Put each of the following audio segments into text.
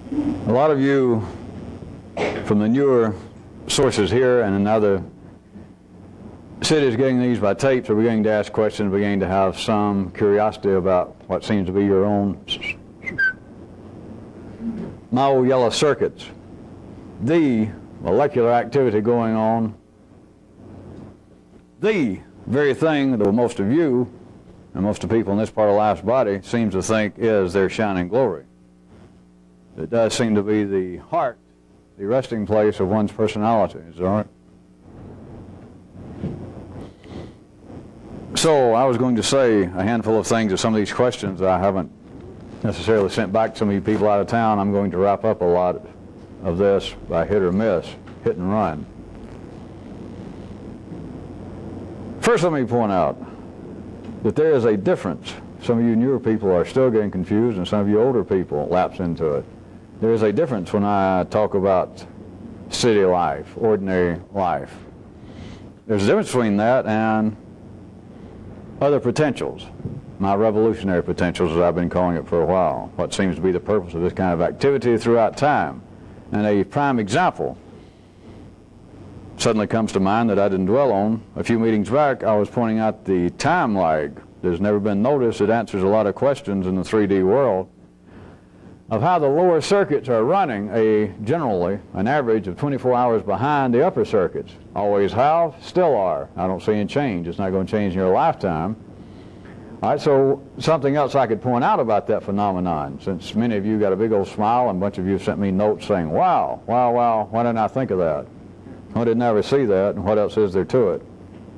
A lot of you from the newer sources here and in other cities getting these by tapes are beginning to ask questions, beginning to have some curiosity about what seems to be your own my old yellow circuits. The molecular activity going on, the very thing that most of you and most of the people in this part of life's body seems to think is their shining glory. It does seem to be the heart, the resting place of one's personality, is that right? So I was going to say a handful of things to some of these questions that I haven't necessarily sent back to some of you people out of town. I'm going to wrap up a lot of this by hit or miss, hit and run. First, let me point out that there is a difference. Some of you newer people are still getting confused, and some of you older people lapse into it. There is a difference when I talk about city life, ordinary life. There's a difference between that and other potentials, my revolutionary potentials, as I've been calling it for a while, what seems to be the purpose of this kind of activity throughout time. And a prime example suddenly comes to mind that I didn't dwell on. A few meetings back, I was pointing out the time lag that has never been noticed. It answers a lot of questions in the 3D world of how the lower circuits are running generally an average of 24 hours behind the upper circuits. Always have, still are. I don't see any change. It's not going to change in your lifetime. All right, so something else I could point out about that phenomenon, since many of you got a big old smile and a bunch of you have sent me notes saying, wow, wow, wow, why didn't I think of that? Why didn't I ever see that, and what else is there to it?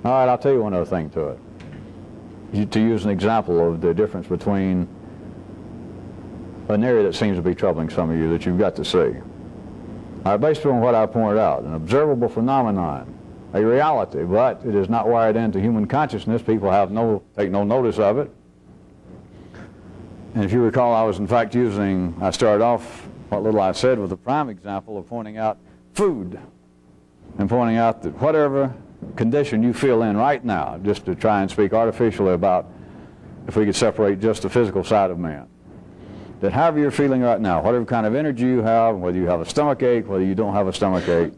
All right, I'll tell you one other thing to it. To use an example of the difference between an area that seems to be troubling some of you that you've got to see. All right, based on what I pointed out, an observable phenomenon, a reality, but it is not wired into human consciousness. People take no notice of it. And if you recall, I was in fact I started off what little I said with a prime example of pointing out food and pointing out that whatever condition you feel in right now, just to try and speak artificially about if we could separate just the physical side of man, that however you're feeling right now, whatever kind of energy you have, whether you have a stomach ache, whether you don't have a stomach ache,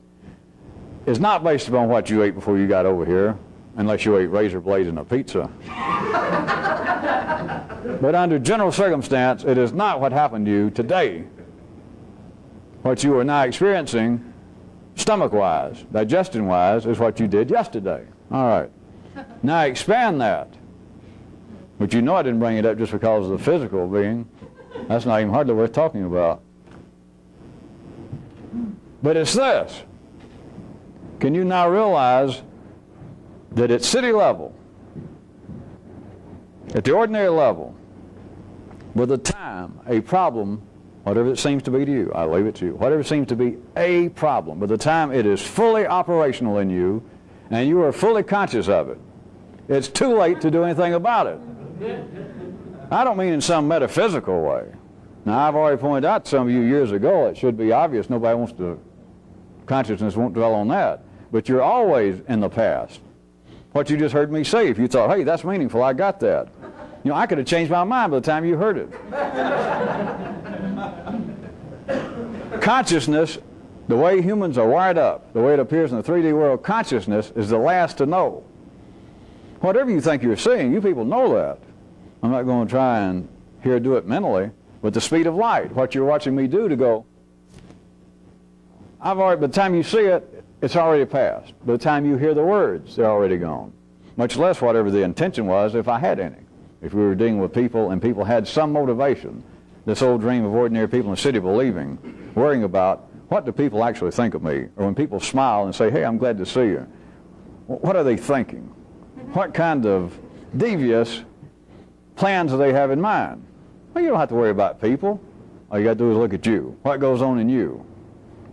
is not based upon what you ate before you got over here, unless you ate razor blades and a pizza. But under general circumstance, it is not what happened to you today. What you are now experiencing, stomach-wise, digestion-wise, is what you did yesterday. All right. Now expand that. But you know I didn't bring it up just because of the physical being. That's not even hardly worth talking about. But it's this. Can you now realize that at city level, at the ordinary level, with a time, a problem, whatever it seems to be to you, I leave it to you, whatever seems to be a problem, by the time it is fully operational in you and you are fully conscious of it, it's too late to do anything about it. I don't mean in some metaphysical way. Now, I've already pointed out to some of you years ago, it should be obvious, consciousness won't dwell on that. But you're always in the past. What you just heard me say, if you thought, hey, that's meaningful, I got that. You know, I could have changed my mind by the time you heard it. Consciousness, the way humans are wired up, the way it appears in the 3D world, consciousness is the last to know. Whatever you think you're seeing, you people know that. I'm not going to try and do it mentally, but the speed of light, what you're watching me do to go, by the time you see it, it's already passed. By the time you hear the words, they're already gone. Much less whatever the intention was, if I had any. If we were dealing with people and people had some motivation, this old dream of ordinary people in the city believing, worrying about what do people actually think of me? Or when people smile and say, hey, I'm glad to see you. What are they thinking? What kind of devious plans do they have in mind? Well, you don't have to worry about people. All you got to do is look at you. What goes on in you?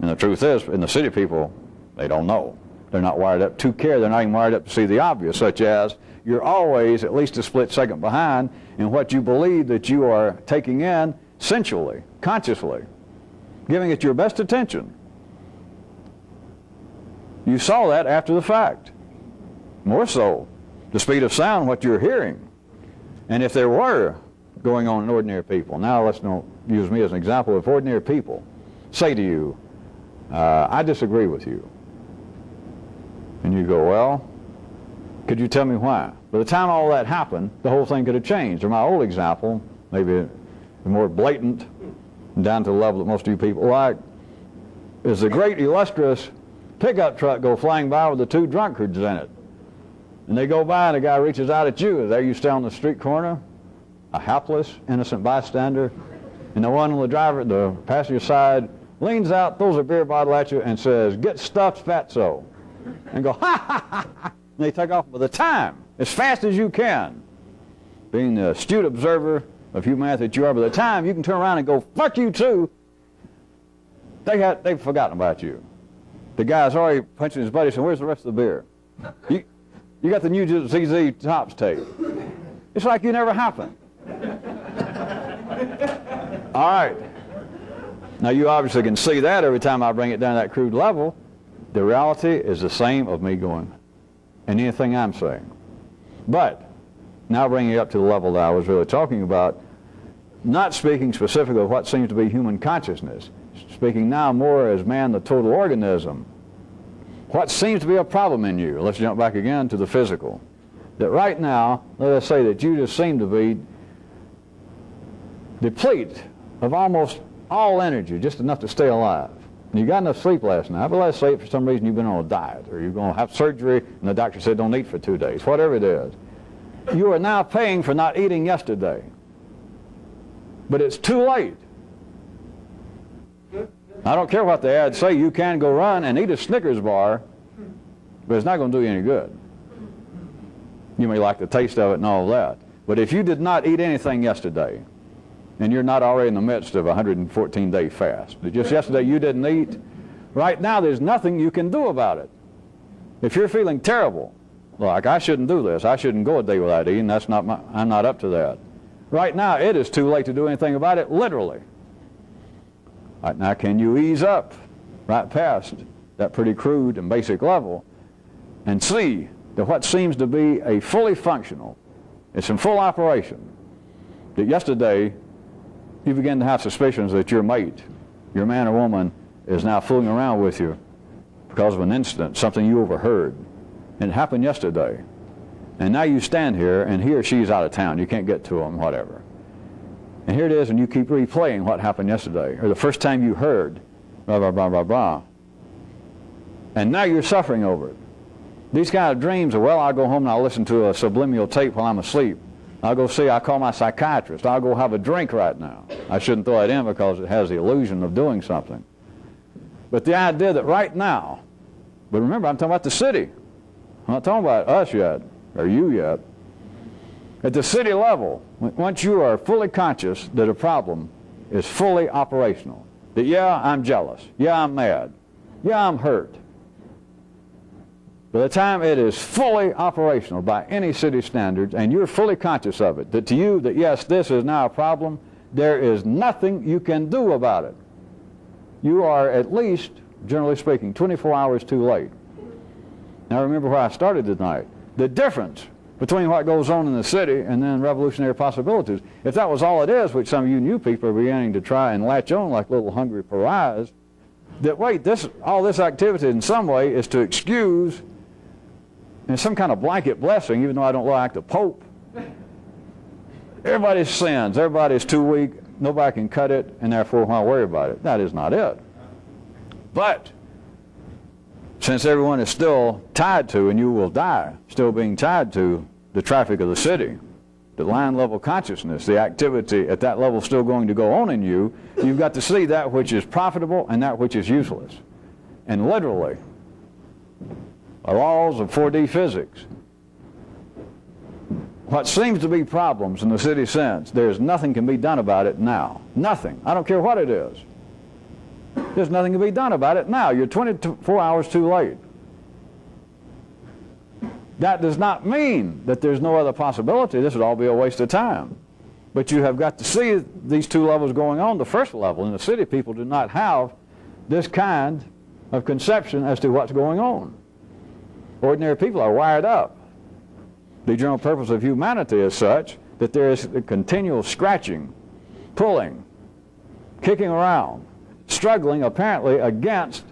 And the truth is, in the city, people, they don't know. They're not wired up to care. They're not even wired up to see the obvious, such as you're always at least a split second behind in what you believe that you are taking in sensually, consciously, giving it your best attention. You saw that after the fact. More so, the speed of sound, what you're hearing. And if there were going on in ordinary people. Now let's not use me as an example. If ordinary people say to you, I disagree with you, and you go, well, could you tell me why? By the time all that happened, the whole thing could have changed. Or my old example, maybe more blatant, down to the level that most of you people like, is the great illustrious pickup truck go flying by with the two drunkards in it. And they go by and the guy reaches out at you, and there you stay on the street corner, a hapless, innocent bystander, and the one on the passenger side leans out, throws a beer bottle at you, and says, "Get stuffed, fatso," and go, ha, ha, ha, ha. And they take off by the time, as fast as you can. Being the astute observer of humanity that you are, by the time you can turn around and go, fuck you too, they've forgotten about you. The guy's already punching his buddy, saying, where's the rest of the beer? You got the new ZZ Tops tape. It's like you never happened. All right. Now you obviously can see that every time I bring it down to that crude level. The reality is the same of me going and anything I'm saying. But now bringing it up to the level that I was really talking about, not speaking specifically of what seems to be human consciousness, speaking now more as man, the total organism. What seems to be a problem in you, let's jump back again to the physical, that right now, let us say that you just seem to be depleted of almost all energy, just enough to stay alive. And you got enough sleep last night, but let's say for some reason you've been on a diet, or you're going to have surgery and the doctor said don't eat for 2 days, whatever it is. You are now paying for not eating yesterday. But it's too late. I don't care what the ads say, you can go run and eat a Snickers bar, but it's not going to do you any good. You may like the taste of it and all that. But if you did not eat anything yesterday, and you're not already in the midst of a 114-day fast, but just yesterday you didn't eat, right now there's nothing you can do about it. If you're feeling terrible, like I shouldn't do this, I shouldn't go a day without eating, I'm not up to that. Right now it is too late to do anything about it, literally. Right now, can you ease up right past that pretty crude and basic level and see that what seems to be a fully functional, it's in full operation, that yesterday you begin to have suspicions that your mate, your man or woman, is now fooling around with you because of an incident, something you overheard. And it happened yesterday. And now you stand here and he or she's out of town. You can't get to them, whatever. And here it is, and you keep replaying what happened yesterday, or the first time you heard, blah, blah, blah, blah, blah. And now you're suffering over it. These kind of dreams are, well, I'll go home and I'll listen to a subliminal tape while I'm asleep. I'll call my psychiatrist. I'll go have a drink right now. I shouldn't throw that in because it has the illusion of doing something. But the idea that right now, but remember, I'm talking about the city. I'm not talking about us yet, or you yet. At the city level, once you are fully conscious that a problem is fully operational, that yeah, I'm jealous, yeah, I'm mad, yeah, I'm hurt. By the time it is fully operational by any city standards, and you're fully conscious of it, that to you, that yes, this is now a problem, there is nothing you can do about it. You are at least, generally speaking, 24 hours too late. Now remember where I started tonight. The difference between what goes on in the city and then revolutionary possibilities. If that was all it is, which some of you new people are beginning to try and latch on like little hungry pariahs, that wait, all this activity in some way is to excuse and some kind of blanket blessing, even though I don't like the Pope. Everybody sins, everybody's too weak, nobody can cut it, and therefore why worry about it? That is not it. But since everyone is still tied to, and you will die, still being tied to the traffic of the city, the line level consciousness, the activity at that level still going to go on in you, you've got to see that which is profitable and that which is useless. And literally, the laws of 4D physics, what seems to be problems in the city sense, there's nothing can be done about it now. Nothing. I don't care what it is. There's nothing to be done about it now. You're 24 hours too late. That does not mean that there's no other possibility. This would all be a waste of time. But you have got to see these two levels going on. The first level, in the city, people do not have this kind of conception as to what's going on. Ordinary people are wired up. The general purpose of humanity is such that there is a continual scratching, pulling, kicking around, struggling apparently against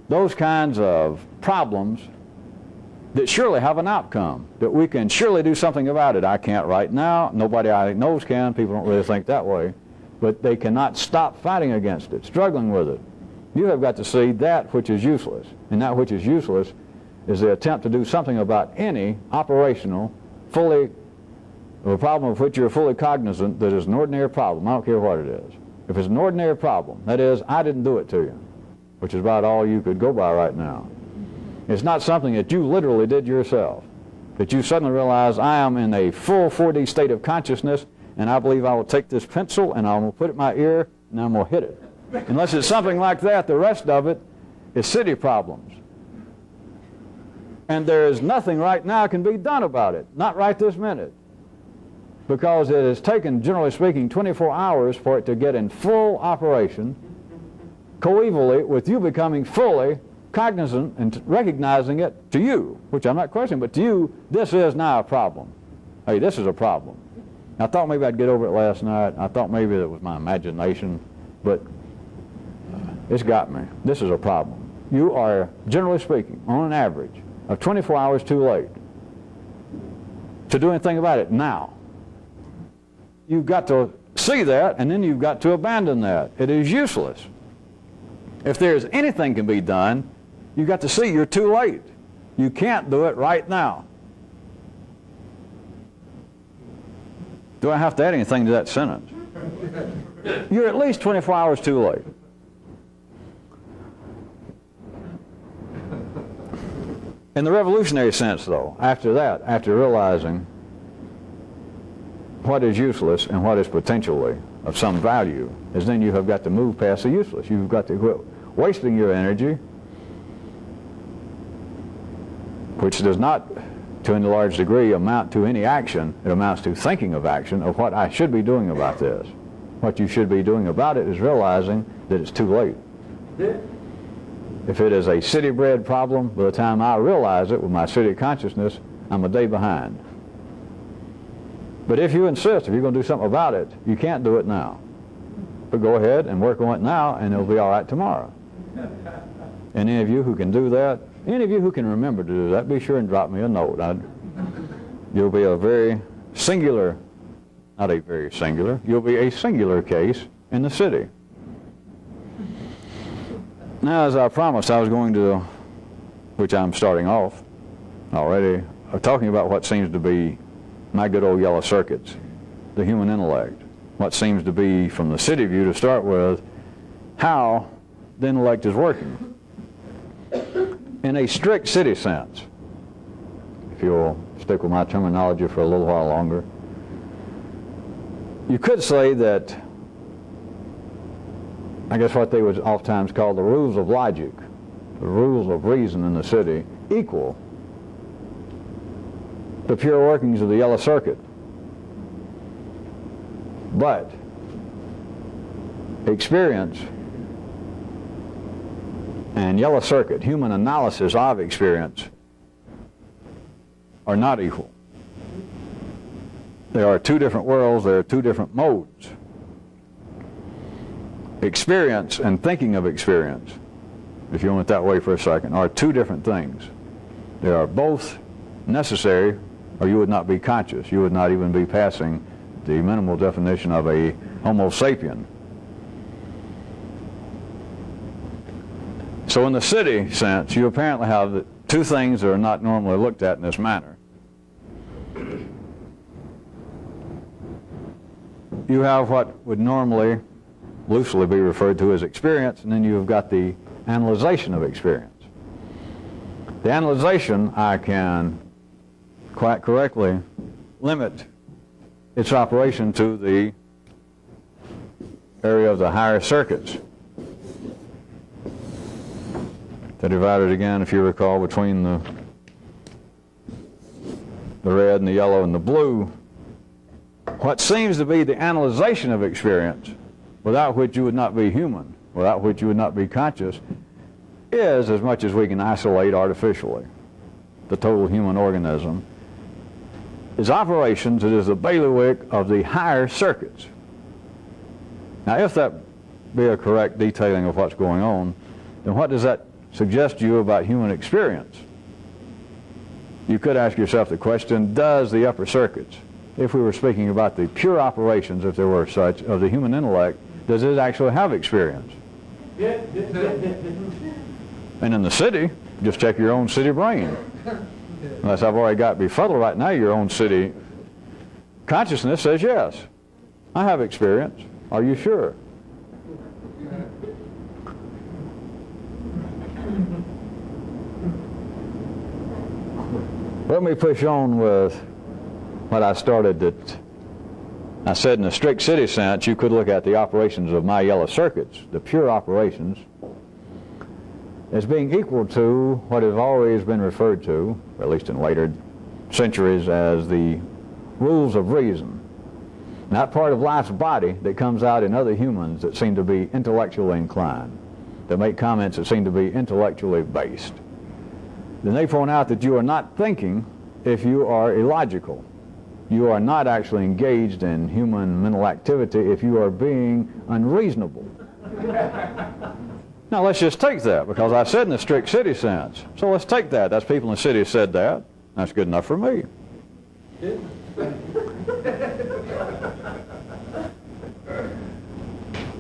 those kinds of problems that surely have an outcome, that we can surely do something about it. I can't right now. Nobody I knows can. People don't really think that way. But they cannot stop fighting against it, struggling with it. You have got to see that which is useless. And that which is useless is the attempt to do something about any operational, a problem of which you're fully cognizant that is an ordinary problem. I don't care what it is. If it's an ordinary problem, that is, I didn't do it to you, which is about all you could go by right now. It's not something that you literally did yourself, that you suddenly realize, I am in a full 4D state of consciousness, and I believe I will take this pencil and I'm going to put it in my ear and I'm going to hit it. Unless it's something like that, the rest of it is city problems. And there is nothing right now can be done about it, not right this minute. Because it has taken, generally speaking, 24 hours for it to get in full operation, coevally with you becoming fully cognizant and recognizing it to you, which I'm not questioning, but to you, this is now a problem. Hey, this is a problem. I thought maybe I'd get over it last night. I thought maybe it was my imagination, but it's got me. This is a problem. You are, generally speaking, on an average of 24 hours too late to do anything about it now. You've got to see that, and then you've got to abandon that. It is useless. If there's anything can be done, you've got to see you're too late. You can't do it right now. Do I have to add anything to that sentence? You're at least 24 hours too late. In the revolutionary sense, though, after that, after realizing what is useless and what is potentially of some value, is then you have got to move past the useless. You've got to quit wasting your energy, which does not, to any large degree, amount to any action. It amounts to thinking of action, of what I should be doing about this. What you should be doing about it is realizing that it's too late. If it is a city-bred problem, by the time I realize it with my city consciousness, I'm a day behind. But if you insist, if you're going to do something about it, you can't do it now. But go ahead and work on it now, and it'll be all right tomorrow. And any of you who can do that, any of you who can remember to do that, be sure and drop me a note. You'll be a very singular, not a very singular, you'll be a singular case in the city. Now, as I promised, I was going to, which I'm starting off already, talking about what seems to be my good old yellow circuits, the human intellect. What seems to be, from the city view to start with, how the intellect is working. In a strict city sense, if you'll stick with my terminology for a little while longer, you could say that, I guess what they would oftentimes call the rules of logic, the rules of reason in the city, equal the pure workings of the yellow circuit. But experience and yellow circuit, human analysis of experience, are not equal. There are two different worlds, there are two different modes. Experience and thinking of experience, if you want it that way for a second, are two different things. They are both necessary, or you would not be conscious. You would not even be passing the minimal definition of a Homo sapien. So in the city sense, you apparently have two things that are not normally looked at in this manner. You have what would normally loosely be referred to as experience, and then you've got the analyzation of experience. The analyzation, I can quite correctly limit its operation to the area of the higher circuits. They're divided again, if you recall, between the red and the yellow and the blue. What seems to be the analyzation of experience, without which you would not be human, without which you would not be conscious, is, as much as we can isolate artificially, the total human organism, its operations, it is the bailiwick of the higher circuits. Now, if that be a correct detailing of what's going on, then what does that suggest to you about human experience? You could ask yourself the question, does the upper circuits, if we were speaking about the pure operations, if there were such, of the human intellect, does it actually have experience? And in the city, just check your own city brain. Unless I've already got befuddled right now, your own city consciousness says yes. I have experience. Are you sure? Let me push on with what I started that I said in a strict city sense, you could look at the operations of my yellow circuits, the pure operations, as being equal to what has always been referred to, or at least in later centuries, as the rules of reason. That part of life's body that comes out in other humans that seem to be intellectually inclined, that make comments that seem to be intellectually based. Then they point out that you are not thinking if you are illogical. You are not actually engaged in human mental activity if you are being unreasonable. Now let's just take that, because I said in the strict city sense. So let's take that. That's people in the city said that. That's good enough for me.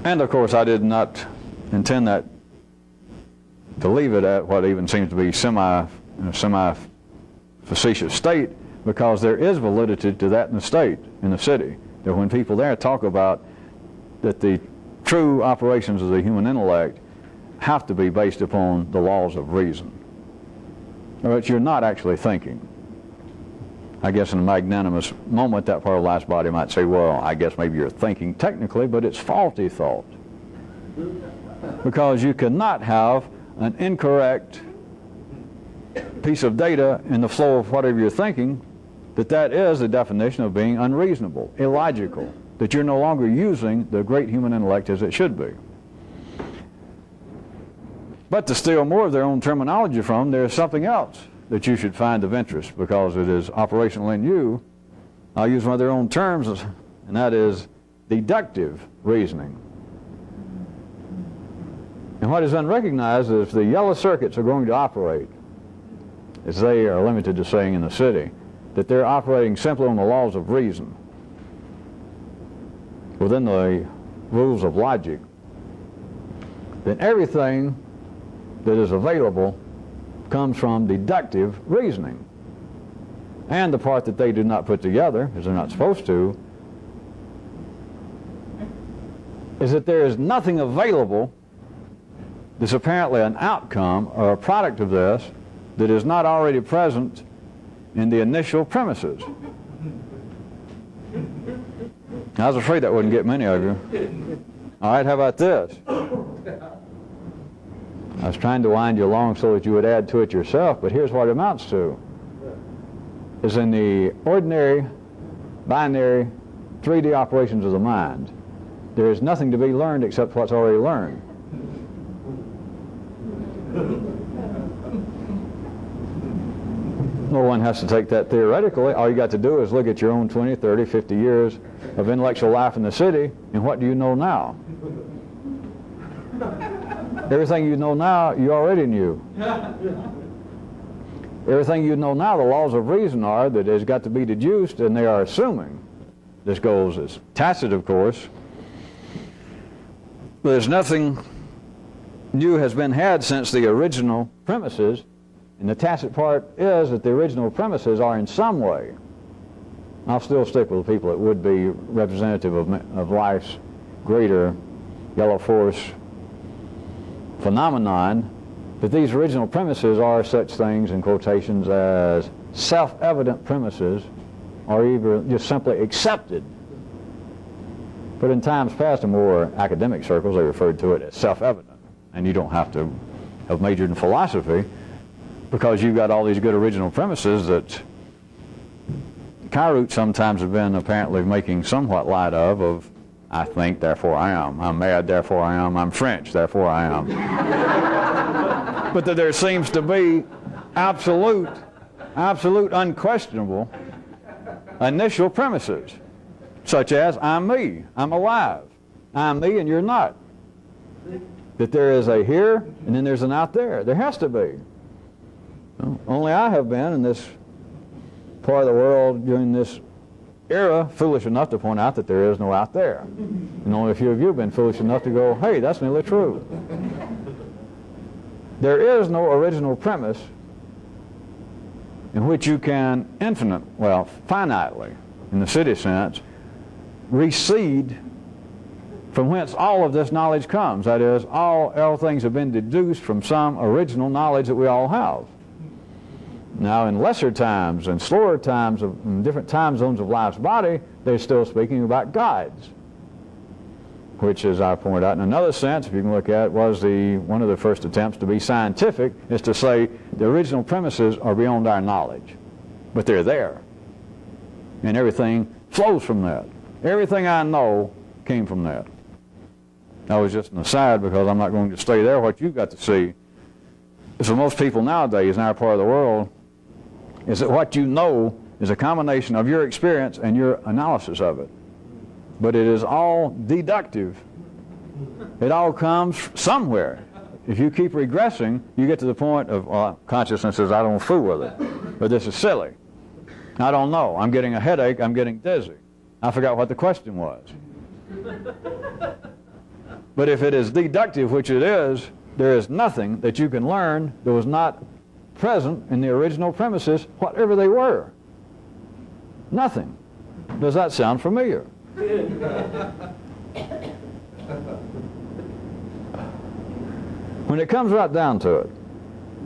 And of course I did not intend that to leave it at what even seems to be semi-facetious state, because there is validity to that in the state, in the city. That when people there talk about that the true operations of the human intellect have to be based upon the laws of reason. But you're not actually thinking. I guess in a magnanimous moment, that part of life's body might say, well, I guess maybe you're thinking technically, but it's faulty thought. Because you cannot have an incorrect piece of data in the flow of whatever you're thinking, that is the definition of being unreasonable, illogical, that you're no longer using the great human intellect as it should be. But to steal more of their own terminology from, there's something else that you should find of interest, because it is operational in you. I'll use one of their own terms, and that is deductive reasoning. And what is unrecognized is if the yellow circuits are going to operate, as they are limited to saying in the city, that they're operating simply on the laws of reason, within the rules of logic, then everything that is available comes from deductive reasoning. And the part that they do not put together, as they're not supposed to, is that there is nothing available that's apparently an outcome or a product of this that is not already present in the initial premises. I was afraid that wouldn't get many of you. All right, how about this? I was trying to wind you along so that you would add to it yourself, but here's what it amounts to. Is in the ordinary, binary, 3D operations of the mind, there is nothing to be learned except what's already learned. No one has to take that theoretically. All you got to do is look at your own 20, 30, 50 years of intellectual life in the city, and what do you know now? Everything you know now, you already knew. Everything you know now, the laws of reason are that it's got to be deduced, and they are assuming. This goes as tacit, of course. But there's nothing new has been had since the original premises, and the tacit part is that the original premises are in some way. I'll still stick with the people that would be representative of life's greater yellow force phenomenon, that these original premises are such things, in quotations, as self-evident premises, or even just simply accepted. But in times past, in more academic circles, they referred to it as self-evident. And you don't have to have majored in philosophy, because you've got all these good original premises that Kairoot sometimes have been apparently making somewhat light of I think, therefore I am. I'm mad, therefore I am. I'm French, therefore I am. But that there seems to be absolute, unquestionable initial premises, such as I'm me, I'm alive, I'm me and you're not. That there is a here and then there's an out there. There has to be. Well, only I have been in this part of the world during this era foolish enough to point out that there is no out there. And only a few of you have been foolish enough to go, hey, that's nearly true. There is no original premise in which you can finitely, in the city sense, recede from whence all of this knowledge comes. That is, all things have been deduced from some original knowledge that we all have. Now, in lesser times and slower times, in different time zones of life's body, they're still speaking about guides, which, as I pointed out in another sense, if you can look at it, was one of the first attempts to be scientific, is to say the original premises are beyond our knowledge, but they're there. And everything flows from that. Everything I know came from that. That was just an aside because I'm not going to stay there. What you've got to see is for most people nowadays in our part of the world is that what you know is a combination of your experience and your analysis of it. But it is all deductive. It all comes somewhere. If you keep regressing, you get to the point of consciousness says, I don't fool with it. But this is silly. I don't know. I'm getting a headache. I'm getting dizzy. I forgot what the question was. But if it is deductive, which it is, there is nothing that you can learn that was not present in the original premises, whatever they were. Nothing. Does that sound familiar? When it comes right down to it,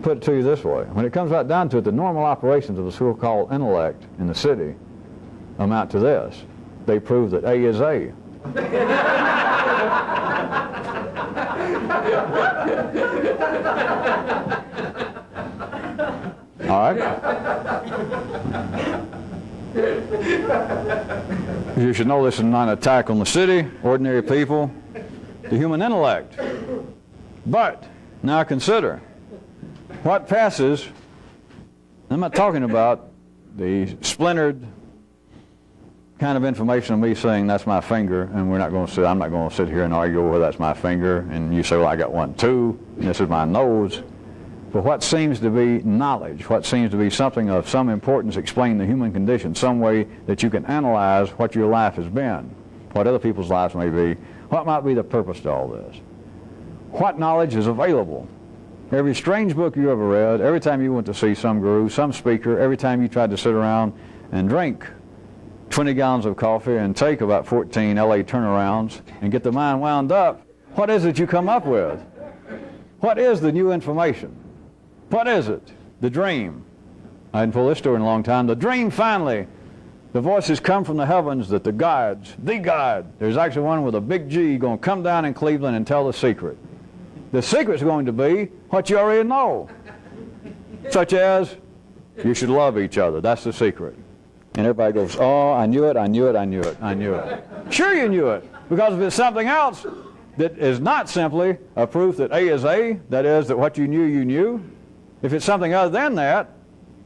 put it to you this way, when it comes right down to it, the normal operations of the so-called intellect in the city amount to this. They prove that A is A. All right? You should know this is not an attack on the city, ordinary people, the human intellect. But now consider what passes. I'm not talking about the splintered kind of information of me saying that's my finger, and I'm not going to sit here and argue over that's my finger, and you say, well, I got one too, and this is my nose. But what seems to be knowledge, what seems to be something of some importance explaining the human condition, some way that you can analyze what your life has been, what other people's lives may be, what might be the purpose to all this? What knowledge is available? Every strange book you ever read, every time you went to see some guru, some speaker, every time you tried to sit around and drink 20 gallons of coffee and take about 14 LA turnarounds and get the mind wound up, what is it you come up with? What is the new information? What is it? The dream. I hadn't told this story in a long time. The dream finally, the voices come from the heavens that the guides, there's actually one with a big G going to come down in Cleveland and tell the secret. The secret's going to be what you already know. Such as, you should love each other. That's the secret. And everybody goes, oh, I knew it, I knew it, I knew it, I knew it. Sure you knew it, because if it's something else that is not simply a proof that A is A, that is, that what you knew, if it's something other than that,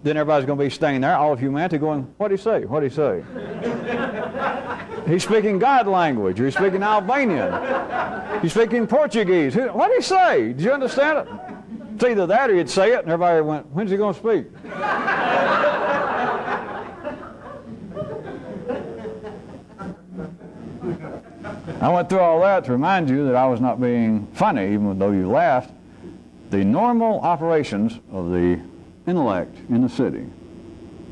then everybody's going to be staying there, all of humanity going, what'd he say, what'd he say? He's speaking God language, or he's speaking Albanian, he's speaking Portuguese. What'd he say? Did you understand it? It's either that or he'd say it, and everybody went, when's he going to speak? I went through all that to remind you that I was not being funny, even though you laughed. The normal operations of the intellect in the city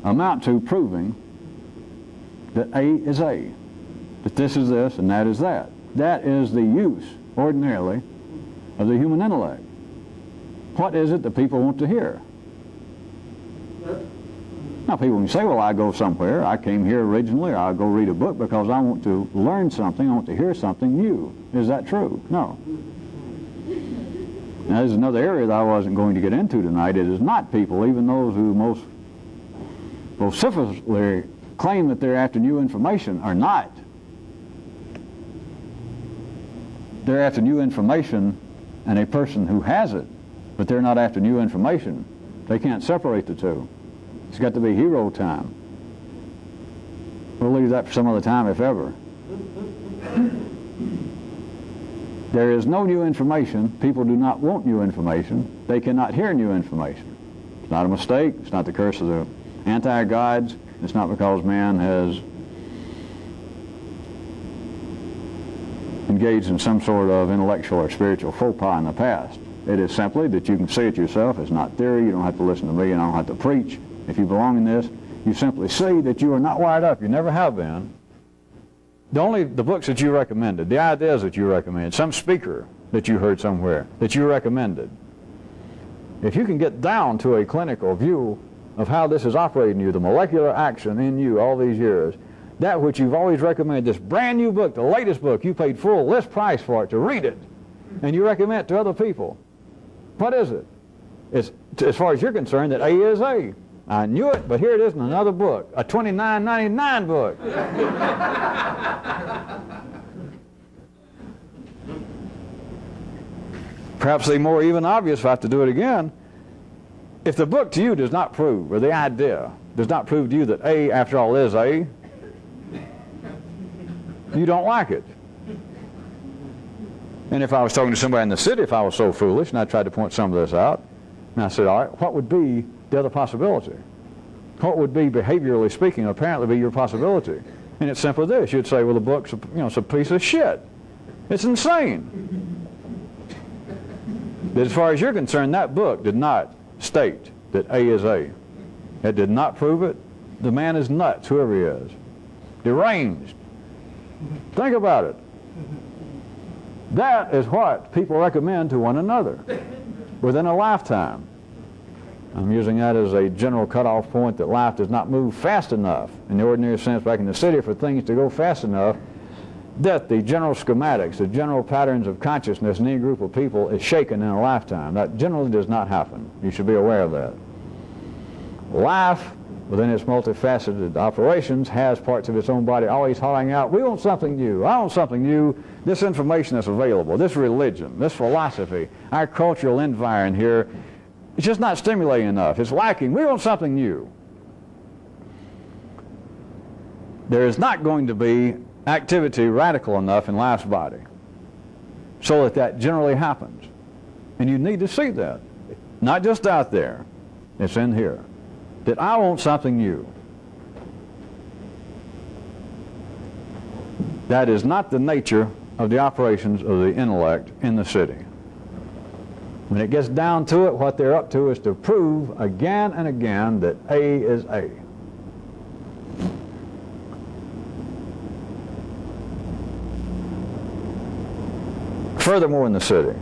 amount to proving that A is A, that this is this and that is that. That is the use, ordinarily, of the human intellect. What is it that people want to hear? Now people can say, well, I go somewhere, I came here originally, or I'll go read a book because I want to learn something, I want to hear something new. Is that true? No. Now there's another area that I wasn't going to get into tonight. It is not people, even those who most vociferously claim that they're after new information, are not. They're after new information and a person who has it, but they're not after new information. They can't separate the two. It's got to be hero time. We'll leave that for some other time, if ever. There is no new information. People do not want new information. They cannot hear new information. It's not a mistake. It's not the curse of the anti-gods. It's not because man has engaged in some sort of intellectual or spiritual faux pas in the past. It is simply that you can see it yourself. It's not theory. You don't have to listen to me, and I don't have to preach. If you belong in this, you simply see that you are not wired up. You never have been. The books that you recommended, the ideas that you recommended, some speaker that you heard somewhere that you recommended. If you can get down to a clinical view of how this is operating in you, the molecular action in you all these years, that which you've always recommended, this brand new book, the latest book, you paid full list price for it to read it, and you recommend it to other people. What is it? It's, as far as you're concerned, that A is A. I knew it, but here it is in another book, a $29.99 book. Perhaps the more even obvious, if I have to do it again, if the book to you does not prove, or the idea does not prove to you that A, after all, is A, you don't like it. And if I was talking to somebody in the city, if I was so foolish, and I tried to point some of this out, and I said, all right, what would be the other possibility? What would be, behaviorally speaking, apparently be your possibility? And it's simply this. You'd say, well, the book's it's a piece of shit. It's insane. But as far as you're concerned, that book did not state that A is A. It did not prove it. The man is nuts, whoever he is. Deranged. Think about it. That is what people recommend to one another within a lifetime. I'm using that as a general cutoff point that life does not move fast enough in the ordinary sense back in the city for things to go fast enough that the general schematics, the general patterns of consciousness in any group of people is shaken in a lifetime. That generally does not happen. You should be aware of that. Life, within its multifaceted operations, has parts of its own body always hollering out, we want something new, I want something new, this information that's available, this religion, this philosophy, our cultural environment here, it's just not stimulating enough. It's lacking. We want something new. There is not going to be activity radical enough in life's body so that generally happens. And you need to see that. Not just out there. It's in here. That I want something new. That is not the nature of the operations of the intellect in the city. When it gets down to it, what they're up to is to prove again and again that A is A. Furthermore, in the city,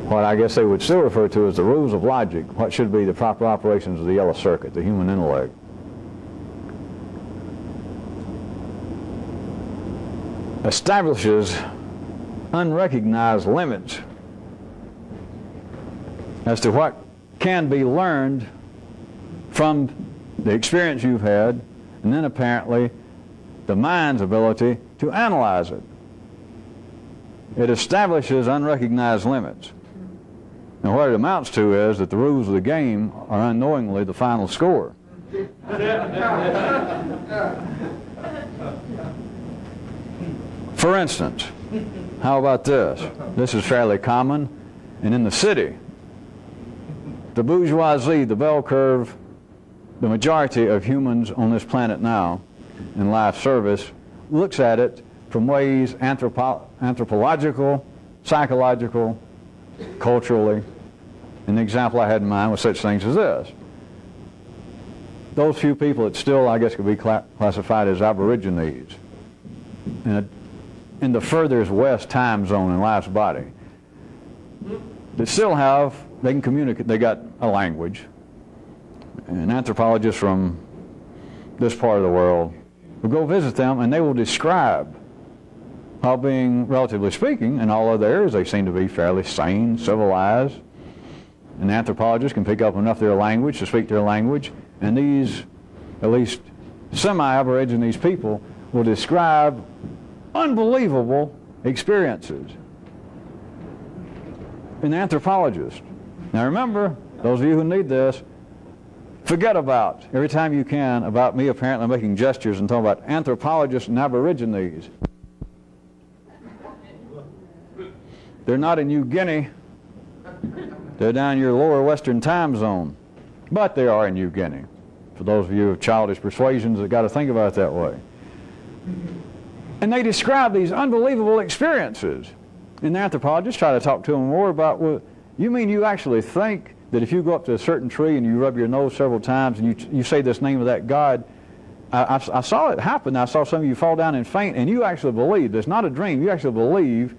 what I guess they would still refer to as the rules of logic, what should be the proper operations of the yellow circuit, the human intellect, establishes unrecognized limits as to what can be learned from the experience you've had, and then apparently the mind's ability to analyze it. It establishes unrecognized limits. Now what it amounts to is that the rules of the game are unknowingly the final score. For instance, how about this? This is fairly common, and in the city, the bourgeoisie, the bell curve, the majority of humans on this planet now in life service looks at it from ways anthropological, psychological, culturally. And the example I had in mind was such things as this. Those few people that still, I guess, could be classified as aborigines in the furthest west time zone in life's body, that still have, they can communicate, they got a language. And anthropologists from this part of the world will go visit them, and they will describe how, being relatively speaking, in all other areas they seem to be fairly sane, civilized, and anthropologists can pick up enough of their language to speak their language, and these, at least semi-aborigines people, will describe unbelievable experiences. An anthropologist. Now remember, those of you who need this, forget about, every time you can, about me apparently making gestures and talking about anthropologists and aborigines. They're not in New Guinea. They're down in your lower western time zone. But they are in New Guinea. For those of you of childish persuasions that got to think about it that way. And they describe these unbelievable experiences. And the anthropologists try to talk to them more about, well, you mean you actually think that if you go up to a certain tree and you rub your nose several times and you say this name of that god, I saw it happen. I saw some of you fall down and faint, and you actually believe, it's not a dream, you actually believe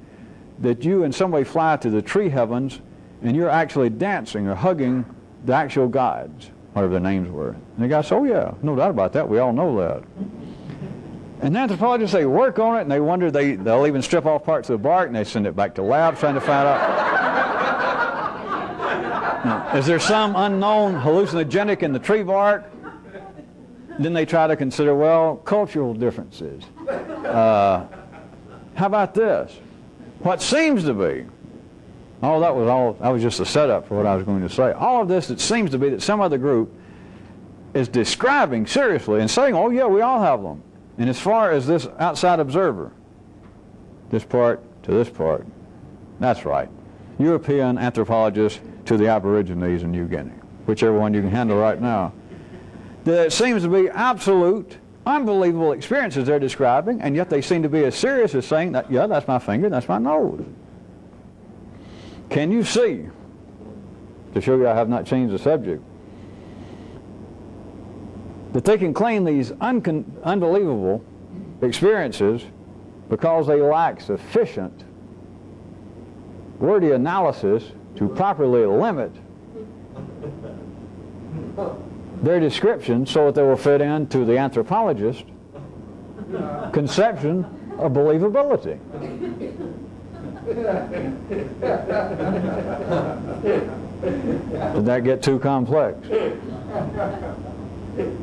that you in some way fly to the tree heavens and you're actually dancing or hugging the actual gods, whatever their names were. And the guy said, oh yeah, no doubt about that, we all know that. And the anthropologists, they work on it and they wonder, they'll even strip off parts of the bark and they send it back to labs trying to find out. Now, is there some unknown hallucinogenic in the tree bark? Then they try to consider, well, cultural differences. How about this? What seems to be, that was just a setup for what I was going to say. All of this, it seems to be that some other group is describing seriously and saying, oh yeah, we all have them. And as far as this outside observer, this part to this part, that's right. European anthropologists to the Aborigines in New Guinea, whichever one you can handle right now. That it seems to be absolute, unbelievable experiences they're describing, and yet they seem to be as serious as saying that, yeah, that's my finger, that's my nose. Can you see, to show you I have not changed the subject, that they can claim these unbelievable experiences because they lack sufficient wordy analysis to properly limit their description so that they will fit into the anthropologist conception of believability. Did that get too complex?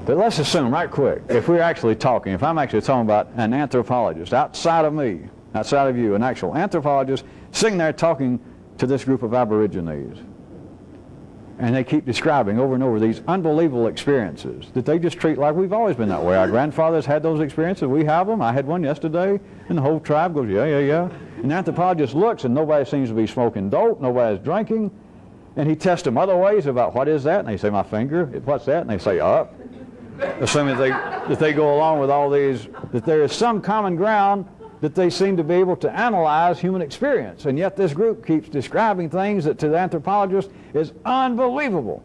But let's assume right quick, if we're actually talking, if I'm actually talking about an anthropologist outside of me, outside of you, an actual anthropologist sitting there talking to this group of Aborigines, and they keep describing over and over these unbelievable experiences that they just treat like we've always been that way. Our grandfathers had those experiences, we have them, I had one yesterday, and the whole tribe goes, yeah, yeah, yeah. And the anthropologist looks and nobody seems to be smoking dope, nobody's drinking, and he tests them other ways about what is that, and they say, my finger, what's that, and they say, up. Assuming that they go along with all these, that there is some common ground that they seem to be able to analyze human experience. And yet this group keeps describing things that to the anthropologist is unbelievable.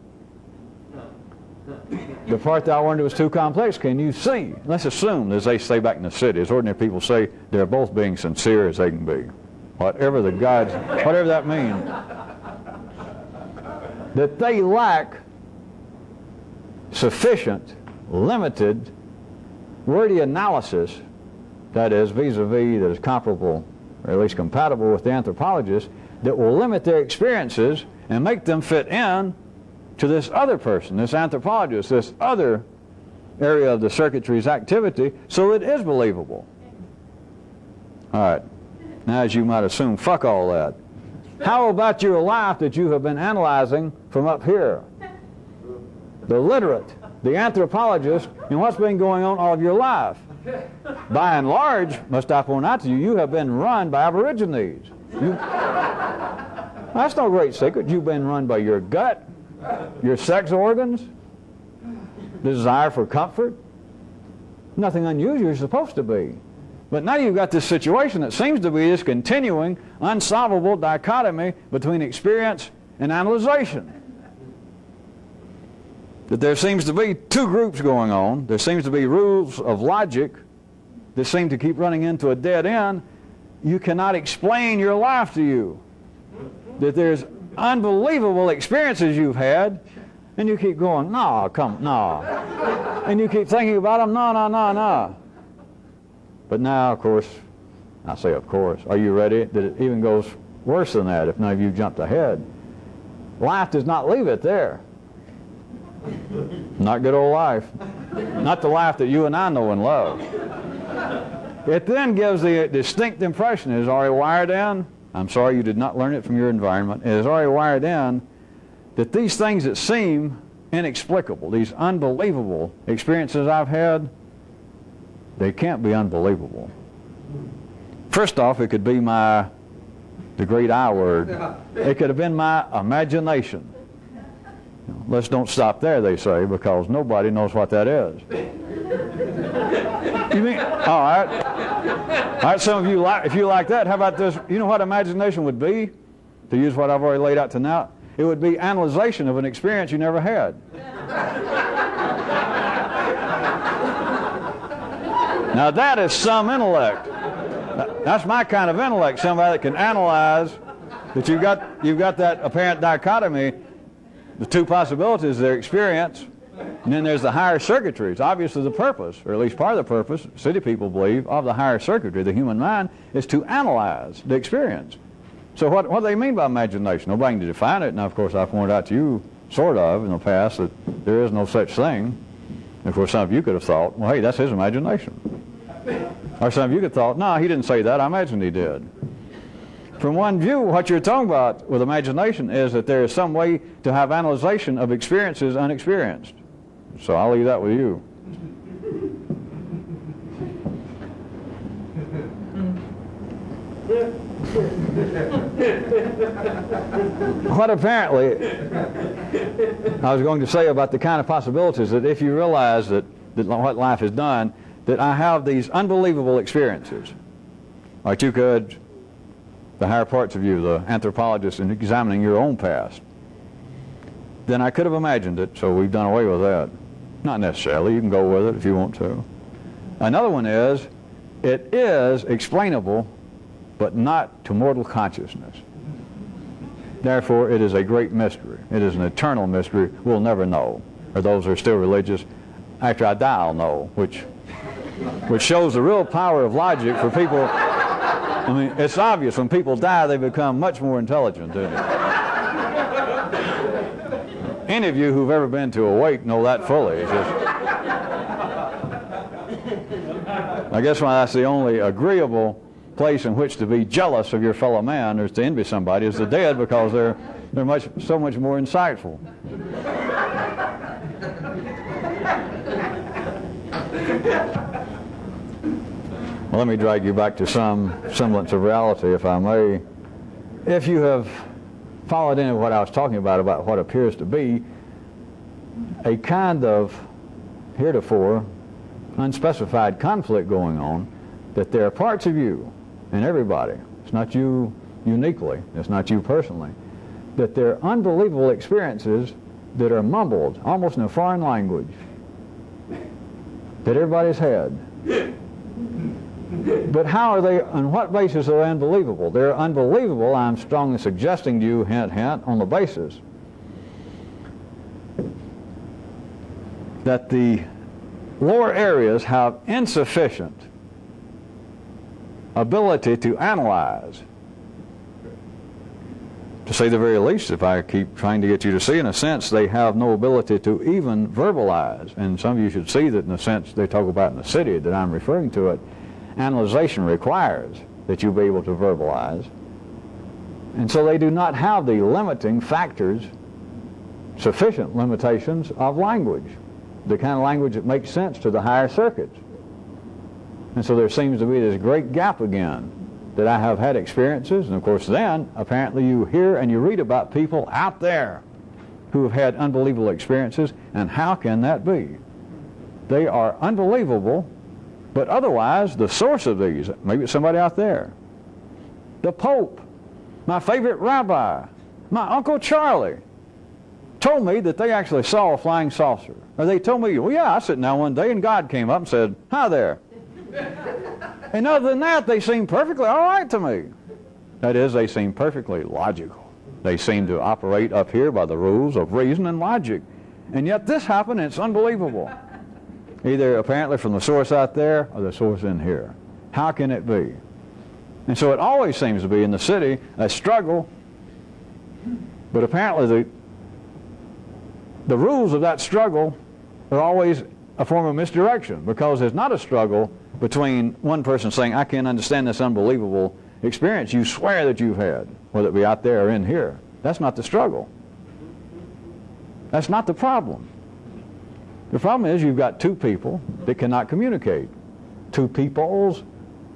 The part that I wondered was too complex. Can you see? Let's assume, as they say back in the city, as ordinary people say, they're both being sincere as they can be. Whatever the gods, whatever that means. That they lack sufficient, limited, wordy analysis, that is, vis-a-vis, that is comparable, or at least compatible with the anthropologist, that will limit their experiences and make them fit in to this other person, this anthropologist, this other area of the circuitry's activity, so it is believable. All right. Now, as you might assume, fuck all that. How about your life that you have been analyzing from up here? The literate, the anthropologist, and what's been going on all of your life. By and large, must I point out to you, you have been run by Aborigines. That's no great secret. You've been run by your gut, your sex organs, desire for comfort. Nothing unusual, you're supposed to be. But now you've got this situation that seems to be this continuing, unsolvable dichotomy between experience and analyzation. That there seems to be two groups going on. There seems to be rules of logic that seem to keep running into a dead end. You cannot explain your life to you. That there's unbelievable experiences you've had, and you keep going, no, come, no. And you keep thinking about them, no, no, no, no. But now, of course, I say of course, are you ready? That it even goes worse than that if none of you jumped ahead. Life does not leave it there. Not good old life. Not the life that you and I know and love. It then gives the distinct impression, it is already wired in, I'm sorry you did not learn it from your environment, it is already wired in that these things that seem inexplicable, these unbelievable experiences I've had, they can't be unbelievable. First off, it could be the great I word. It could have been my imagination. Let's don't stop there, they say, because nobody knows what that is. You mean, all right, some of you, if you like that, how about this? You know what imagination would be? To use what I've already laid out to now, it would be analyzation of an experience you never had. Now that is some intellect. That's my kind of intellect, somebody that can analyze that you've got that apparent dichotomy, the two possibilities, their experience, and then there's the higher circuitry. It's obviously the purpose, or at least part of the purpose, city people believe, of the higher circuitry, the human mind, is to analyze the experience. So what do they mean by imagination? Nobody can define it. Now, of course, I pointed out to you, sort of, in the past, that there is no such thing. And of course, some of you could have thought, well, hey, that's his imagination. Or some of you could have thought, no, he didn't say that. I imagined he did. From one view, what you're talking about with imagination is that there is some way to have analyzation of experiences unexperienced. So I'll leave that with you. What apparently I was going to say about the kind of possibilities that if you realize that what life has done, that I have these unbelievable experiences. Like you could, the higher parts of you, the anthropologist, in examining your own past, then I could have imagined it, so we've done away with that. Not necessarily, you can go with it if you want to. Another one is, it is explainable, but not to mortal consciousness. Therefore, it is a great mystery. It is an eternal mystery we'll never know. Or those who are still religious, after I die I'll know, which shows the real power of logic for people. I mean, it's obvious when people die they become much more intelligent, isn't it? Any of you who've ever been to a wake know that fully. It's just, I guess that's the only agreeable place in which to be jealous of your fellow man or to envy somebody is the dead, because they're so much more insightful. Well, let me drag you back to some semblance of reality, if I may. If you have followed into what I was talking about what appears to be a kind of heretofore unspecified conflict going on, that there are parts of you, and everybody, it's not you uniquely, it's not you personally, that there are unbelievable experiences that are mumbled, almost in a foreign language, that everybody's had. But how are they, on what basis are they unbelievable? They're unbelievable, I'm strongly suggesting to you, hint, hint, on the basis that the lower areas have insufficient ability to analyze. To say the very least, if I keep trying to get you to see, in a sense, they have no ability to even verbalize. And some of you should see that in a sense they talk about in the city that I'm referring to it. Analyzation requires that you be able to verbalize. And so they do not have the limiting factors, sufficient limitations of language, the kind of language that makes sense to the higher circuits. And so there seems to be this great gap again, that I have had experiences, and of course then apparently you hear and you read about people out there who have had unbelievable experiences, and how can that be? They are unbelievable, but otherwise the source of these, maybe it's somebody out there. The Pope, my favorite rabbi, my Uncle Charlie, told me that they actually saw a flying saucer. Or they told me, well, yeah, I was sitting down one day and God came up and said, hi there. And other than that, they seem perfectly all right to me. That is, they seem perfectly logical. They seem to operate up here by the rules of reason and logic. And yet this happened, and it's unbelievable. Either apparently from the source out there or the source in here. How can it be? And so it always seems to be in the city a struggle, but apparently the rules of that struggle are always a form of misdirection, because there's not a struggle between one person saying, I can't understand this unbelievable experience you swear that you've had, whether it be out there or in here. That's not the struggle. That's not the problem. The problem is you've got two people that cannot communicate. Two peoples,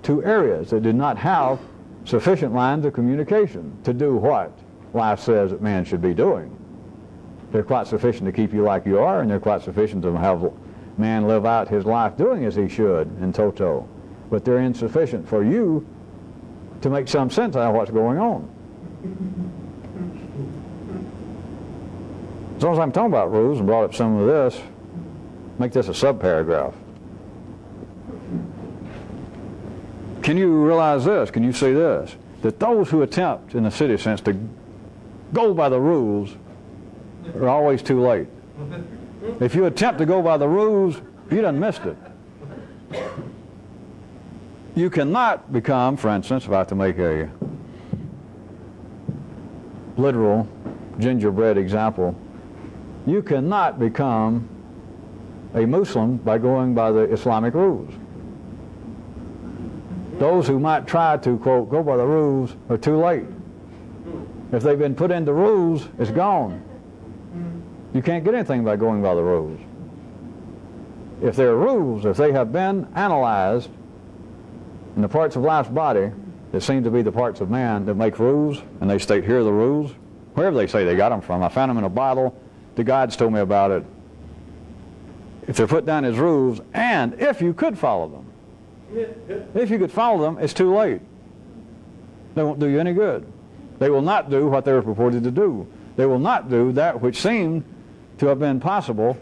two areas that did not have sufficient lines of communication to do what life says that man should be doing. They're quite sufficient to keep you like you are, and they're quite sufficient to have man live out his life doing as he should in toto. But they're insufficient for you to make some sense out of what's going on. As long as I'm talking about rules and brought up some of this, make this a subparagraph. Can you realize this? Can you see this? That those who attempt, in the city sense, to go by the rules are always too late. If you attempt to go by the rules, you done missed it. You cannot become, for instance, if I have to make a literal gingerbread example, you cannot become a Muslim by going by the Islamic rules. Those who might try to, quote, go by the rules are too late. If they've been put into rules, it's gone. You can't get anything by going by the rules. If there are rules, if they have been analyzed in the parts of life's body that seem to be the parts of man that make rules, and they state here are the rules, wherever they say they got them from. I found them in a Bible. The guides told me about it. If they're put down as rules, and if you could follow them, if you could follow them, it's too late. They won't do you any good. They will not do what they were purported to do. They will not do that which seemed to have been possible,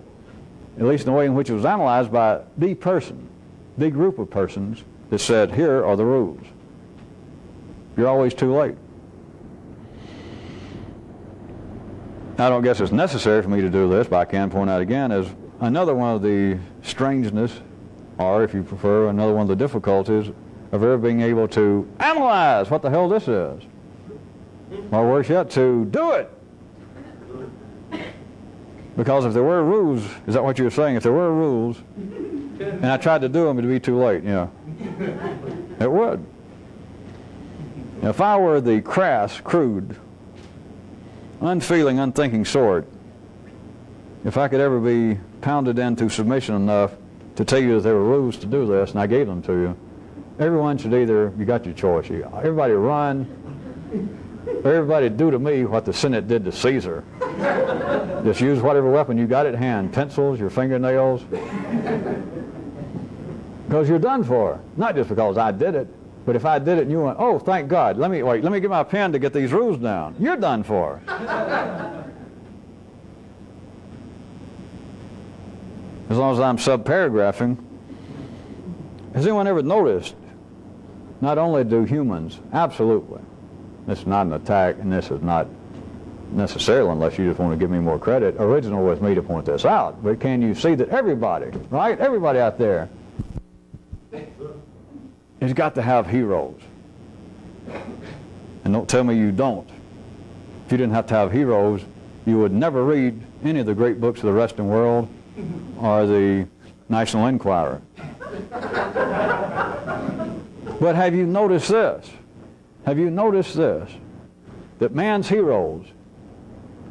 at least in the way in which it was analyzed by the person, the group of persons that said, here are the rules. You're always too late. I don't guess it's necessary for me to do this, but I can point out again as another one of the strangeness, or if you prefer, another one of the difficulties of ever being able to analyze what the hell this is. Or worse yet, to do it. Because if there were rules, is that what you were saying? If there were rules, and I tried to do them, it'd be too late, yeah. It would. Now, if I were the crass, crude, unfeeling, unthinking sort, if I could ever be pounded into submission enough to tell you that there were rules to do this, and I gave them to you, everyone should either, you got your choice, everybody run, or everybody do to me what the Senate did to Caesar. Just use whatever weapon you got at hand, pencils, your fingernails, because you're done for. Not just because I did it, but if I did it and you went, oh, thank God, let me get my pen to get these rules down. You're done for. As long as I'm subparagraphing, has anyone ever noticed, not only do humans, absolutely, this is not an attack, and this is not necessarily, unless you just want to give me more credit, original with me to point this out, but can you see that everybody, right, everybody out there has got to have heroes? And don't tell me you don't. If you didn't have to have heroes, you would never read any of the great books of the Western world or the National Enquirer. But have you noticed this? Have you noticed this? That man's heroes,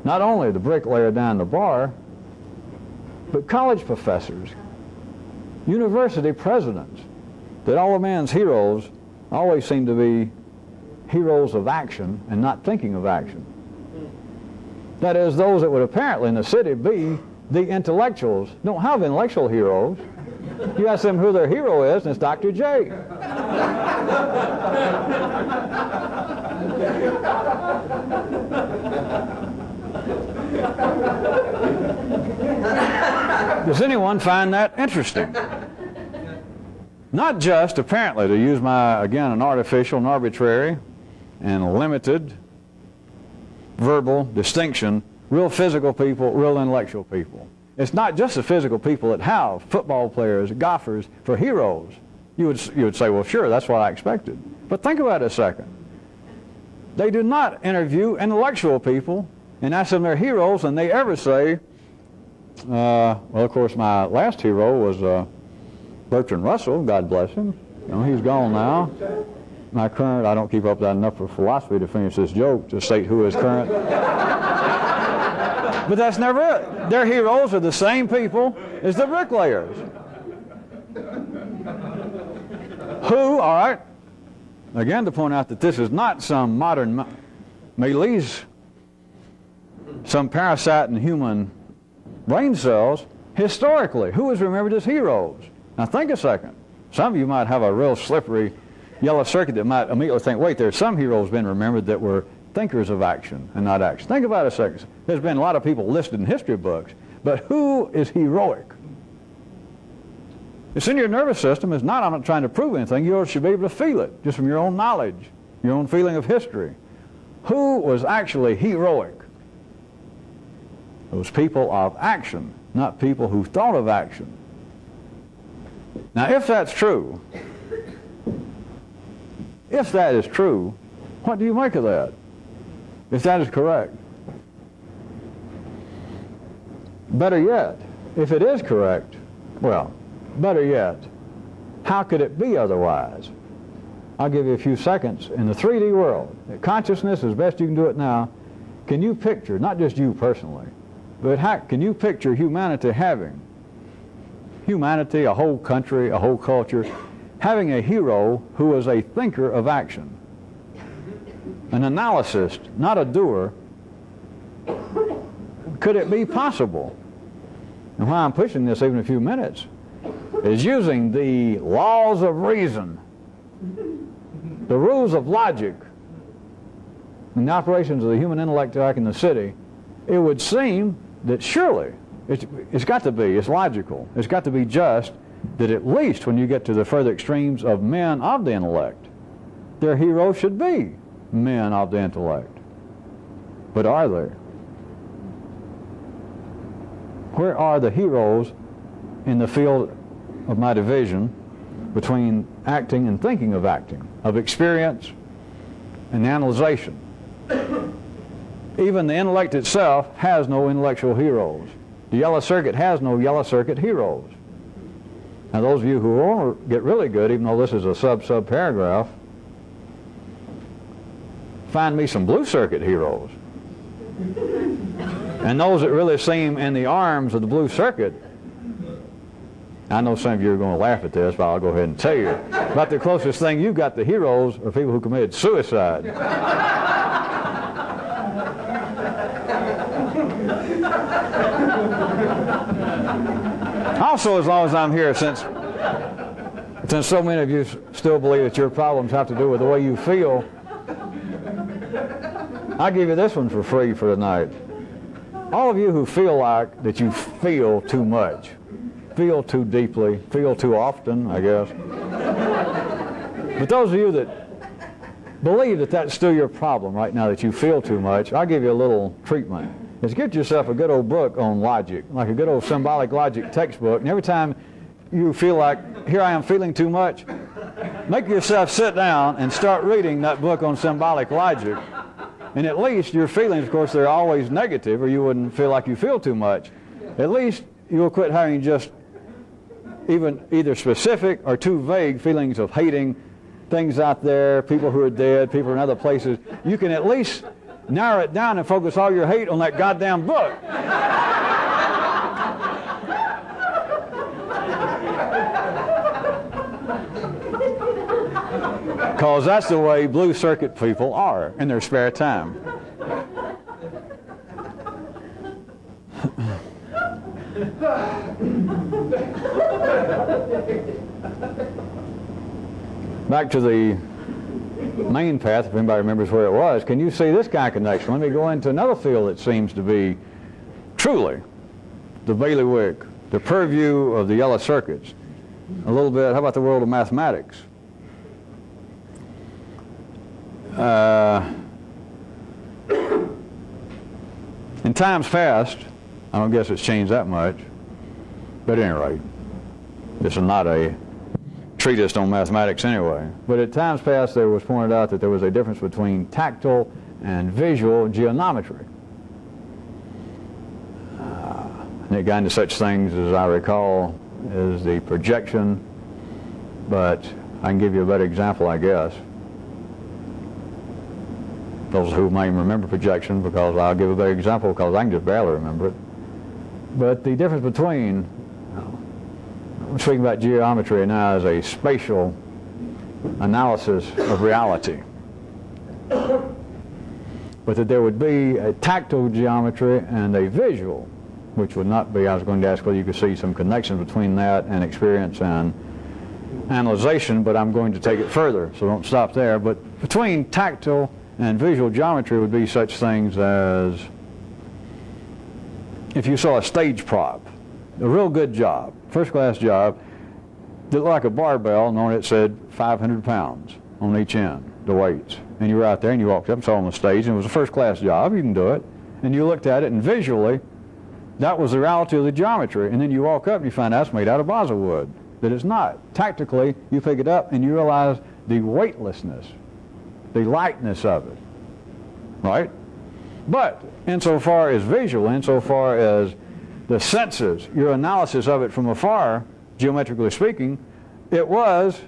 not only the bricklayer down the bar, but college professors, university presidents, that all of man's heroes always seem to be heroes of action and not thinking of action. That is, those that would apparently in the city be the intellectuals don't have intellectual heroes. You ask them who their hero is, and it's Dr. J. Does anyone find that interesting? Not just, apparently, to use my, again, an artificial and arbitrary and limited verbal distinction, real physical people, real intellectual people. It's not just the physical people that have football players, golfers, for heroes. You would say, well, sure, that's what I expected. But think about it a second. They do not interview intellectual people and ask them their heroes, and they ever say, well, of course, my last hero was Bertrand Russell, God bless him. You know, he's gone now. My current, I don't keep up that enough for philosophy to finish this joke, to state who is current. But that's never it. Their heroes are the same people as the bricklayers. Who, all right, again to point out that this is not some modern malaise, some parasite in human brain cells. Historically, who is remembered as heroes? Now think a second. Some of you might have a real slippery yellow circuit that might immediately think, wait, there's some heroes been remembered that were thinkers of action and not action. Think about it a second. There's been a lot of people listed in history books, but who is heroic? It's in your nervous system. It's not, I'm not trying to prove anything. You should be able to feel it just from your own knowledge, your own feeling of history. Who was actually heroic? Those people of action, not people who thought of action. Now, if that's true, if that is true, what do you make of that? If that is correct. Better yet, if it is correct, well, better yet, how could it be otherwise? I'll give you a few seconds. In the 3D world, consciousness, as best you can do it now, can you picture, not just you personally, but how, can you picture humanity having, humanity, a whole country, a whole culture, having a hero who was a thinker of action, an analyst, not a doer? Could it be possible? And why I'm pushing this even a few minutes is using the laws of reason, the rules of logic, and the operations of the human intellect back in the city. It would seem that surely it's got to be, it's logical, it's got to be just that at least when you get to the further extremes of men of the intellect, their heroes should be men of the intellect. But are they? Where are the heroes in the field of my division between acting and thinking of acting, of experience and analyzation? Even the intellect itself has no intellectual heroes. The yellow circuit has no yellow circuit heroes. Now those of you who want to get really good, even though this is a sub paragraph, find me some blue circuit heroes. And those that really seem in the arms of the blue circuit, I know some of you are going to laugh at this, but I'll go ahead and tell you. About the closest thing you've got to heroes are people who committed suicide. Also, as long as I'm here, since so many of you still believe that your problems have to do with the way you feel, I'll give you this one for free for tonight. All of you who feel like that you feel too much, feel too deeply, feel too often, I guess. But those of you that believe that that's still your problem right now, that you feel too much, I'll give you a little treatment. Is get yourself a good old book on logic, like a good old symbolic logic textbook, and every time you feel like, here I am feeling too much, make yourself sit down and start reading that book on symbolic logic. And at least your feelings, of course, they're always negative, or you wouldn't feel like you feel too much. At least you'll quit having just even either specific or too vague feelings of hating things out there, people who are dead, people in other places. You can at least narrow it down and focus all your hate on that goddamn book. Because that's the way blue circuit people are in their spare time. Back to the main path, if anybody remembers where it was. Can you see this kind of connection? Let me go into another field that seems to be truly the bailiwick, the purview of the yellow circuits. A little bit, how about the world of mathematics? In times past, I don't guess it's changed that much, but at any rate, this is not a treatise on mathematics anyway. But at times past, there was pointed out that there was a difference between tactile and visual geometry. And it got into such things as I recall as the projection, but I can give you a better example, I guess. Those who may remember projection, because I'll give a better example because I can just barely remember it. But the difference between, I'm speaking about geometry now as a spatial analysis of reality. But that there would be a tactile geometry and a visual, which would not be, I was going to ask whether you could see some connection between that and experience and analyzation, but I'm going to take it further, so don't stop there. But between tactile and visual geometry would be such things as if you saw a stage prop, a real good job, first-class job, that looked like a barbell, and on it said 500 pounds on each end, the weights. And you were out there and you walked up and saw on the stage, and it was a first-class job, you can do it. And you looked at it, and visually, that was the reality of the geometry. And then you walk up and you find out it's made out of balsa wood. That it's not. Tactically, you pick it up and you realize the weightlessness, the lightness of it. Right? But insofar as visual, insofar as the senses, your analysis of it from afar, geometrically speaking, it was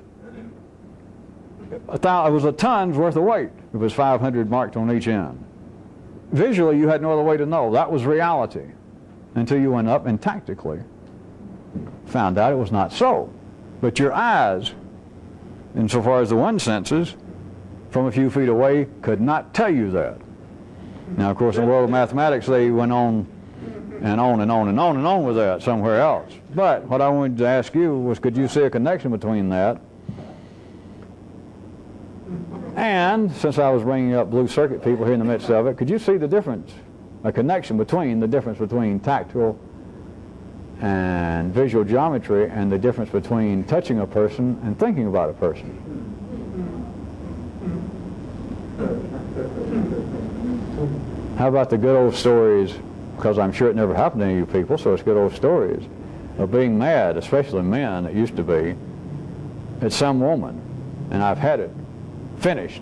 a ton's worth of weight. It was 500 marked on each end. Visually, you had no other way to know. That was reality until you went up and tactically found out it was not so. But your eyes, insofar as the one senses, from a few feet away, could not tell you that. Now, of course, in the world of mathematics, they went on and on and on and on and on with that somewhere else. But what I wanted to ask you was, could you see a connection between that? And since I was bringing up blue circuit people here in the midst of it, could you see the difference, a connection between the difference between tactile and visual geometry and the difference between touching a person and thinking about a person? How about the good old stories, because I'm sure it never happened to any of you people, so it's good old stories, of being mad, especially men, it used to be, at some woman, and I've had it, finished.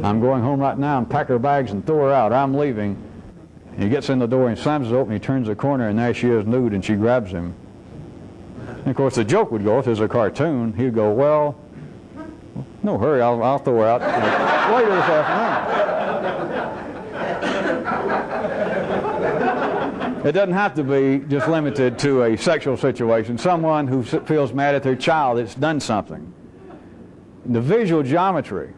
I'm going home right now and pack her bags and throw her out, I'm leaving. And he gets in the door and slams it open, he turns the corner, and there she is nude, and she grabs him. And of course the joke would go, if it was a cartoon, he'd go, well, no hurry, I'll throw her out later this afternoon. It doesn't have to be just limited to a sexual situation. Someone who feels mad at their child that's done something. The visual geometry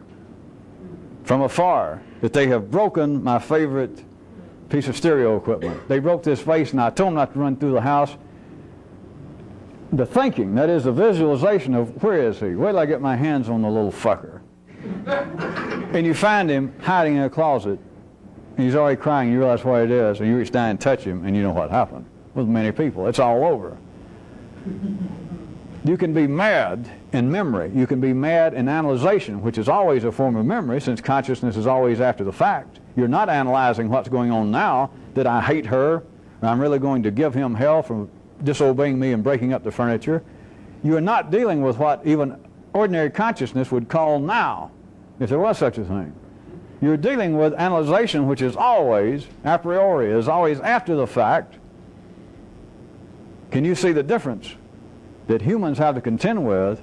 from afar, that they have broken my favorite piece of stereo equipment. They broke this vase, and I told them not to run through the house. The thinking, that is the visualization of where is he? Where did I get my hands on the little fucker? And you find him hiding in a closet. And he's already crying. You realize what it is, and you reach down and touch him, and you know what happened with many people. It's all over. You can be mad in memory. You can be mad in analyzation, which is always a form of memory, since consciousness is always after the fact. You're not analyzing what's going on now, that I hate her, or I'm really going to give him hell for disobeying me and breaking up the furniture. You are not dealing with what even ordinary consciousness would call now, if there was such a thing. You're dealing with analyzation, which is always a priori, is always after the fact. Can you see the difference that humans have to contend with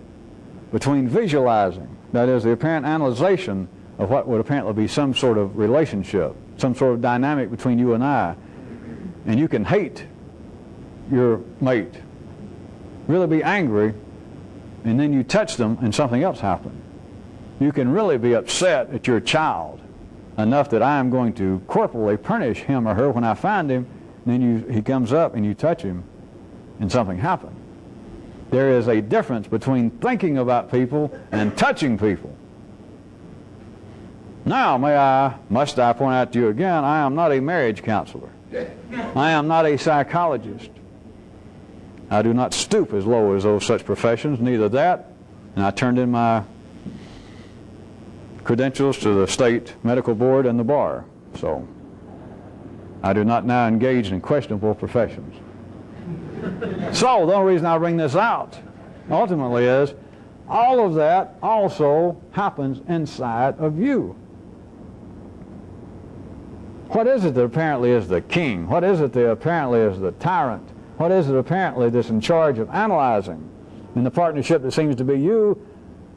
between visualizing, that is the apparent analyzation of what would apparently be some sort of relationship, some sort of dynamic between you and I, and you can hate your mate, really be angry, and then you touch them and something else happened. You can really be upset at your child enough that I am going to corporally punish him or her when I find him, and then he comes up and you touch him and something happened. There is a difference between thinking about people and touching people. Now, must I point out to you again, I am not a marriage counselor. I am not a psychologist. I do not stoop as low as those such professions, neither that, and I turned in my credentials to the state medical board and the bar. So I do not now engage in questionable professions. So the only reason I bring this out ultimately is all of that also happens inside of you. What is it that apparently is the king? What is it that apparently is the tyrant? What is it apparently that's in charge of analyzing? In the partnership that seems to be you,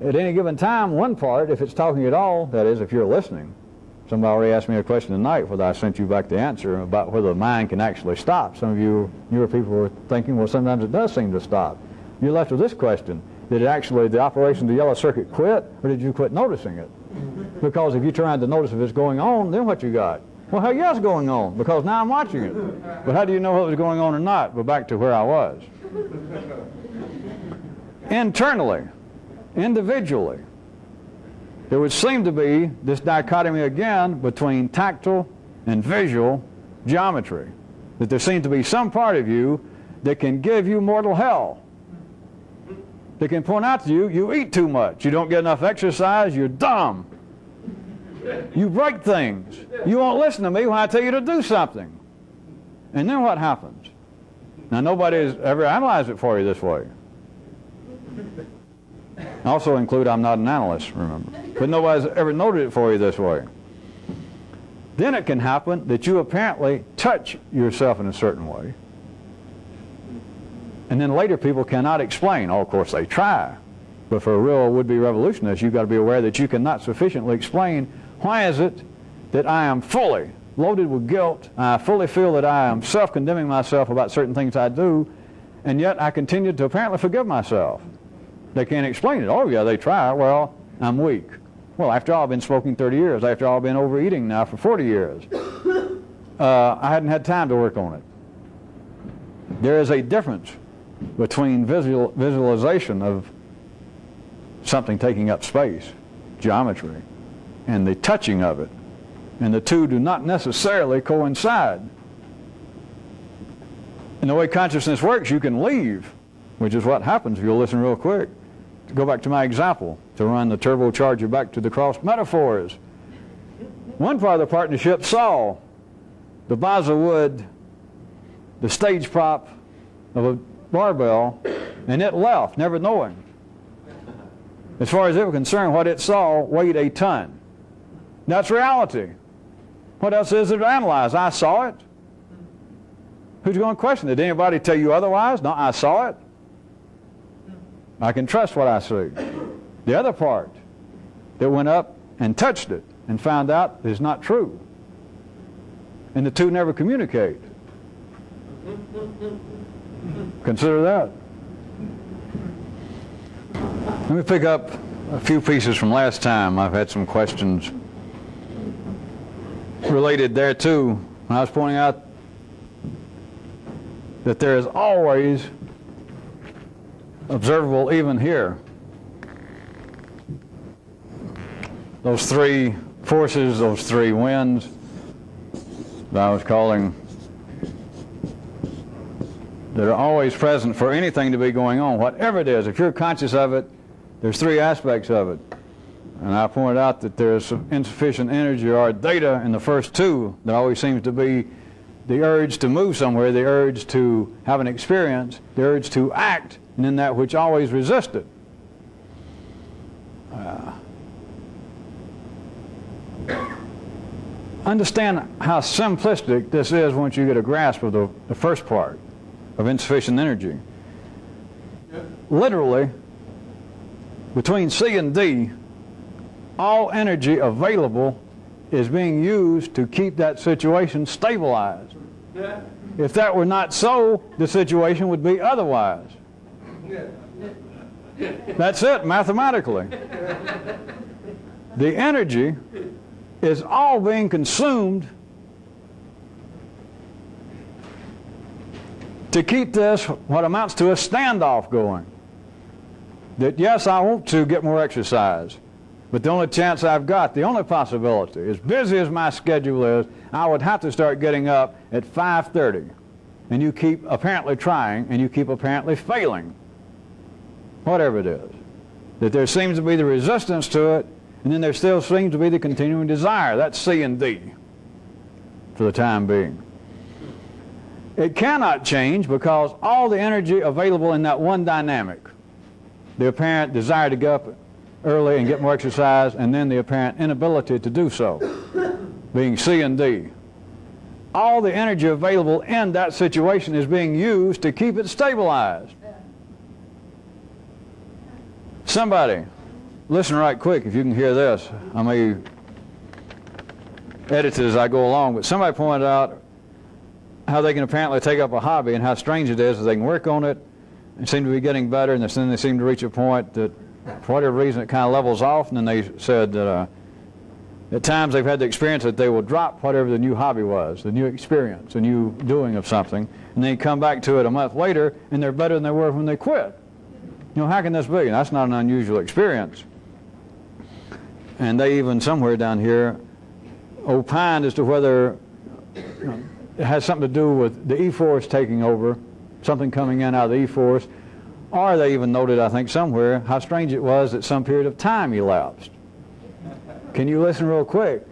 at any given time, one part, if it's talking at all, that is, if you're listening. Somebody already asked me a question tonight, whether I sent you back the answer about whether the mind can actually stop. Some of you newer people were thinking, well, sometimes it does seem to stop. You're left with this question: did it actually, the operation of the yellow circuit quit, or did you quit noticing it? Because if you turn around to notice if it's going on, then what you got? Well, hell yeah, it's going on, because now I'm watching it. But how do you know whether it's going on or not? But back to where I was. Internally, individually, there would seem to be this dichotomy again between tactile and visual geometry. That there seems to be some part of you that can give you mortal hell. That can point out to you, you eat too much, you don't get enough exercise, you're dumb. You break things. You won't listen to me when I tell you to do something. And then what happens? Now, nobody has ever analyzed it for you this way. I also include I'm not an analyst, remember. But nobody's ever noted it for you this way. Then it can happen that you apparently touch yourself in a certain way. And then later people cannot explain. Oh, of course they try. But for a real would-be revolutionist, you've got to be aware that you cannot sufficiently explain why is it that I am fully loaded with guilt, I fully feel that I am self-condemning myself about certain things I do, and yet I continue to apparently forgive myself. They can't explain it. Oh yeah, they try. Well, I'm weak. Well, after all, I've been smoking 30 years. After all, I've been overeating now for 40 years. I hadn't had time to work on it. There is a difference between visualization of something taking up space, geometry, and the touching of it. And the two do not necessarily coincide. And the way consciousness works, you can leave, which is what happens if you'll listen real quick. To go back to my example, to run the turbocharger back to the cross metaphors. One part of the partnership saw the balsa wood, the stage prop of a barbell, and it left, never knowing. As far as it was concerned, what it saw weighed a ton. That's reality. What else is there to analyze? I saw it. Who's going to question it? Did anybody tell you otherwise? No, I saw it. I can trust what I see. The other part that went up and touched it and found out is not true. And the two never communicate. Consider that. Let me pick up a few pieces from last time. I've had some questions related there too. When I was pointing out that there is always observable even here. Those three forces, those three winds that I was calling, that are always present for anything to be going on, whatever it is. If you're conscious of it, there's three aspects of it. And I pointed out that there's some insufficient energy or data in the first two. There always seems to be the urge to move somewhere, the urge to have an experience, the urge to act, and then that which always resisted. Understand how simplistic this is once you get a grasp of the first part of insufficient energy. Literally, between C and D, all energy available is being used to keep that situation stabilized. If that were not so, the situation would be otherwise. That's it, mathematically. The energy is all being consumed to keep this, what amounts to a standoff going. That yes, I want to get more exercise, but the only chance I've got, the only possibility, as busy as my schedule is, I would have to start getting up at 5:30. And you keep apparently trying, and you keep apparently failing. Whatever it is. That there seems to be the resistance to it, and then there still seems to be the continuing desire. That's C and D for the time being. It cannot change because all the energy available in that one dynamic, the apparent desire to get up early and get more exercise, and then the apparent inability to do so, being C and D. All the energy available in that situation is being used to keep it stabilized. Somebody listen right quick if you can hear this. I may edit it as I go along, but somebody pointed out how they can apparently take up a hobby and how strange it is that they can work on it and seem to be getting better, and then they seem to reach a point that, for whatever reason, it kind of levels off, and then they said that at times they've had the experience that they will drop whatever the new hobby was, the new experience, the new doing of something, and then come back to it a month later, and they're better than they were when they quit. You know, how can this be? That's not an unusual experience. And they even somewhere down here opined as to whether it has something to do with the E-force taking over, something coming in out of the E-force, or they even noted, I think, somewhere, how strange it was that some period of time elapsed. Can you listen real quick?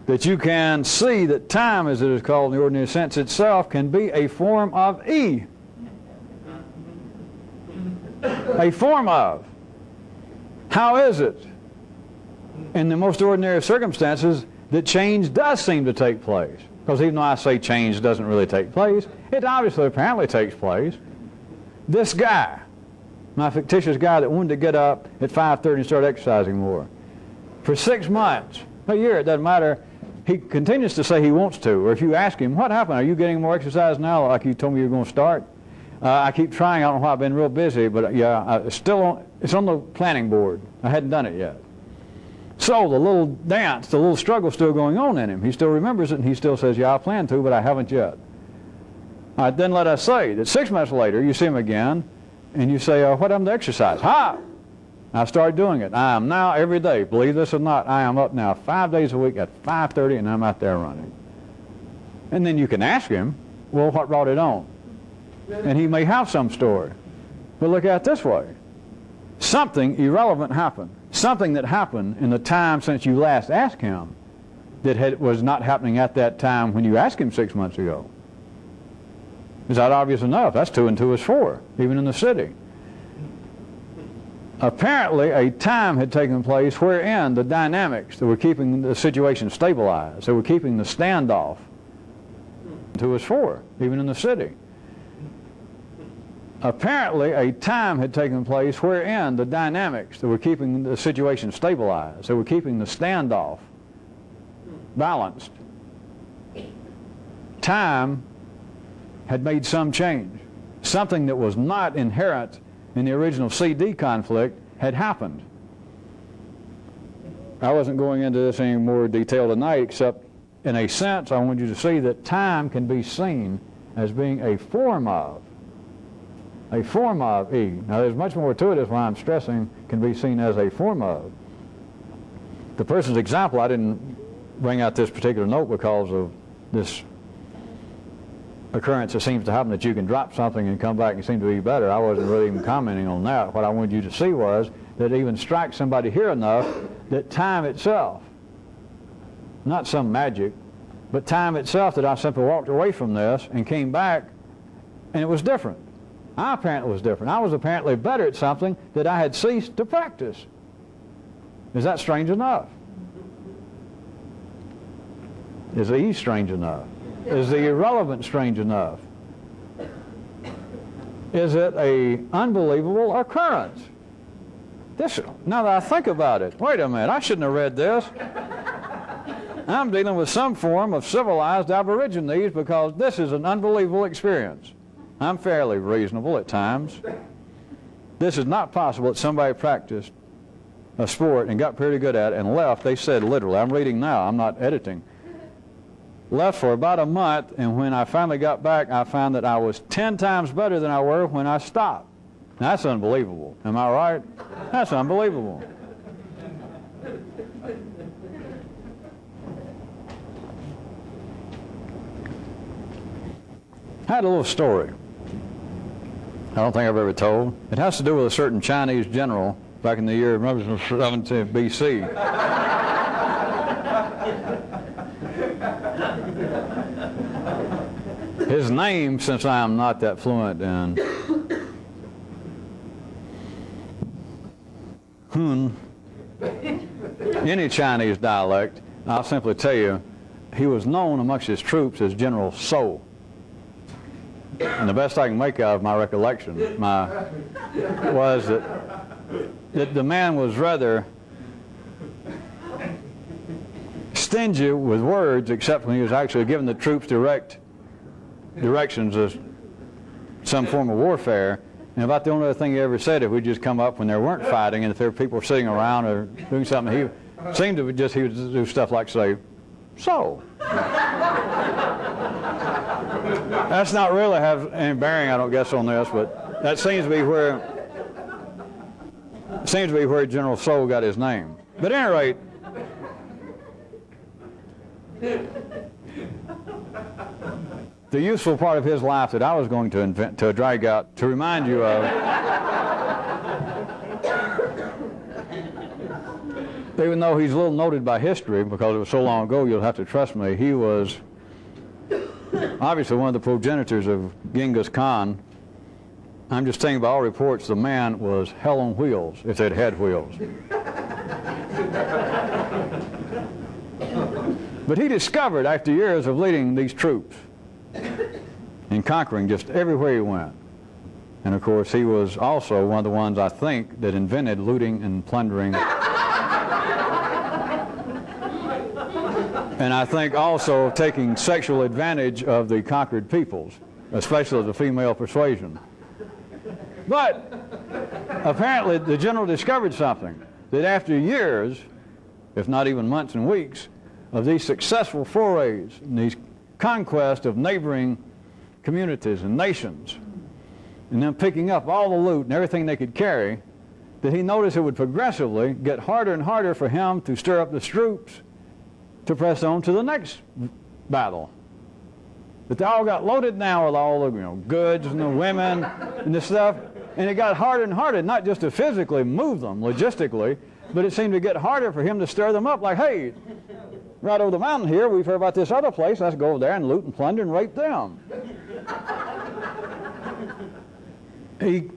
That you can see that time, as it is called in the ordinary sense itself, can be a form of E. A form of. How is it, in the most ordinary of circumstances, that change does seem to take place? Because even though I say change doesn't really take place, it obviously apparently takes place. This guy, my fictitious guy that wanted to get up at 5:30 and start exercising more, for 6 months, a year, it doesn't matter, he continues to say he wants to. Or if you ask him, what happened? Are you getting more exercise now like you told me you were going to start? I keep trying. I don't know why I've been real busy, but yeah, it's on the planning board. I hadn't done it yet. So the little dance, the little struggle is still going on in him. He still remembers it, and he still says, yeah, I plan to, but I haven't yet. All right, then let us say that 6 months later, you see him again, and you say, what happened to exercise? Ha! I started doing it. I am now every day, believe this or not, I am up now 5 days a week at 5:30, and I'm out there running. And then you can ask him, well, what brought it on? And he may have some story. But look at it this way. Something irrelevant happened. Something that happened in the time since you last asked him that was not happening at that time when you asked him 6 months ago. Is that obvious enough? That's 2 and 2 is 4, even in the city. Apparently, a time had taken place wherein the dynamics that were keeping the situation stabilized, that were keeping the standoff, 2 is 4, even in the city. Apparently, a time had taken place wherein the dynamics that were keeping the situation stabilized, that were keeping the standoff balanced, time had made some change. Something that was not inherent in the original CD conflict had happened. I wasn't going into this any more detail tonight, except in a sense I want you to see that time can be seen as being a form of E. Now there's much more to it, is why I'm stressing can be seen as a form of. The person's example, I didn't bring out this particular note because of this occurrence that seems to happen, that you can drop something and come back and seem to be better. I wasn't really even commenting on that. What I wanted you to see was that it even strikes somebody here enough that time itself, not some magic, but time itself, that I simply walked away from this and came back and it was different. I apparently was different. I was apparently better at something that I had ceased to practice. Is that strange enough? Is E strange enough? Is the irrelevant strange enough? Is it an unbelievable occurrence? Now that I think about it, wait a minute, I shouldn't have read this. I'm dealing with some form of civilized aborigines because this is an unbelievable experience. I'm fairly reasonable at times. This is not possible that somebody practiced a sport and got pretty good at it and left. They said literally, I'm reading now, I'm not editing. Left for about a month, and when I finally got back, I found that I was 10 times better than I were when I stopped. Now, that's unbelievable. Am I right? That's unbelievable. I had a little story I don't think I've ever told. It has to do with a certain Chinese general back in the year 17 BC. His name, since I am not that fluent in any Chinese dialect, I'll simply tell you, he was known amongst his troops as General So. And the best I can make out of my recollection was that the man was rather stingy with words, except when he was actually giving the troops directions of some form of warfare. And about the only other thing he ever said, if we just come up when there weren't fighting, and if there were people sitting around or doing something, he seemed to just, he would do stuff like say, so. That's not really have any bearing, I don't guess, on this, but that seems to be where General Soul got his name. But at any rate, the useful part of his life that I was going to invent, to drag out, to remind you of, even though he's a little noted by history, because it was so long ago, you'll have to trust me, he was obviously one of the progenitors of Genghis Khan. I'm just saying by all reports, the man was hell on wheels, if they'd had wheels. But he discovered, after years of leading these troops and conquering just everywhere he went, and of course he was also one of the ones, I think, that invented looting and plundering. And I think also taking sexual advantage of the conquered peoples, especially the female persuasion. But apparently the general discovered something, that after years, if not even months and weeks, of these successful forays and these conquests of neighboring communities and nations, and then picking up all the loot and everything they could carry, that he noticed it would progressively get harder and harder for him to stir up the troops to press on to the next battle. But they all got loaded now with all the goods and the women and the stuff, and it got harder and harder, not just to physically move them logistically, but it seemed to get harder for him to stir them up, like, hey, right over the mountain here, we've heard about this other place, let's go over there and loot and plunder and rape them. He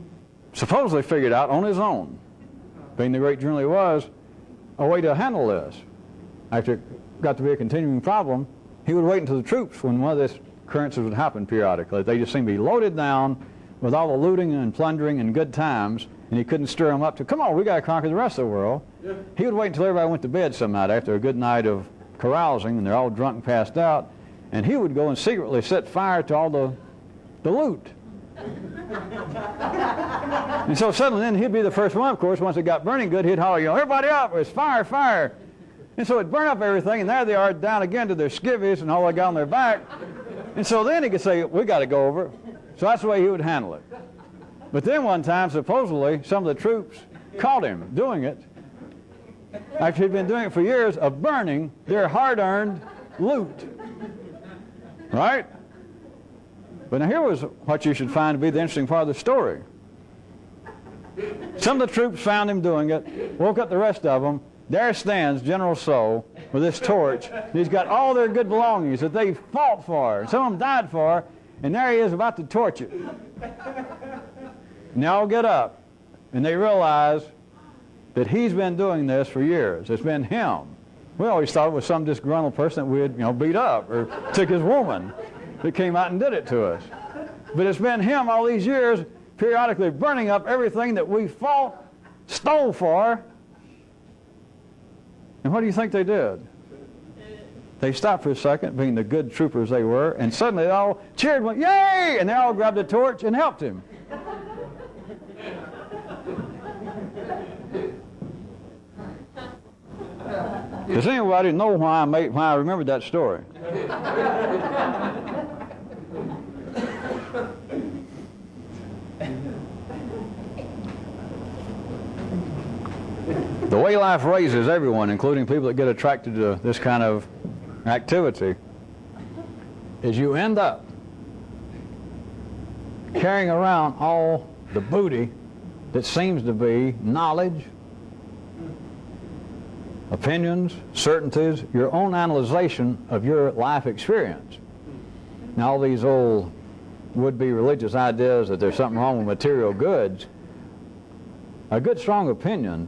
supposedly figured out on his own, being the great general he was, a way to handle this. After it got to be a continuing problem, he would wait until the troops, when one of these occurrences would happen periodically, they just seemed to be loaded down with all the looting and plundering and good times, and he couldn't stir them up to, come on, we got to conquer the rest of the world. Yeah. He would wait until everybody went to bed some night after a good night of carousing, and they're all drunk and passed out, and he would go and secretly set fire to all the loot. And so suddenly then he'd be the first one, of course, once it got burning good, he'd holler, everybody up, it's fire, fire. And so it'd burn up everything, and there they are down again to their skivvies and all they got on their back. And so then he could say, we got to go over. So that's the way he would handle it. But then one time, supposedly, some of the troops caught him doing it, after he'd been doing it for years, of burning their hard-earned loot. Right? But now here was what you should find to be the interesting part of the story. Some of the troops found him doing it, woke up the rest of them. There stands General Soul with this torch. He's got all their good belongings that they fought for, some of them died for, and there he is about to torch it. And they all get up, and they realize that he's been doing this for years. It's been him. We always thought it was some disgruntled person that we had beat up or took his woman that came out and did it to us. But it's been him all these years, periodically burning up everything that we fought, stole for. And what do you think they did? They stopped for a second, being the good troopers they were, and suddenly they all cheered, went, yay! And they all grabbed a torch and helped him. Does anybody know why I remembered that story? The way life raises everyone, including people that get attracted to this kind of activity, is you end up carrying around all the booty that seems to be knowledge, opinions, certainties, your own analyzation of your life experience. Now all these old would-be religious ideas that there's something wrong with material goods, a good strong opinion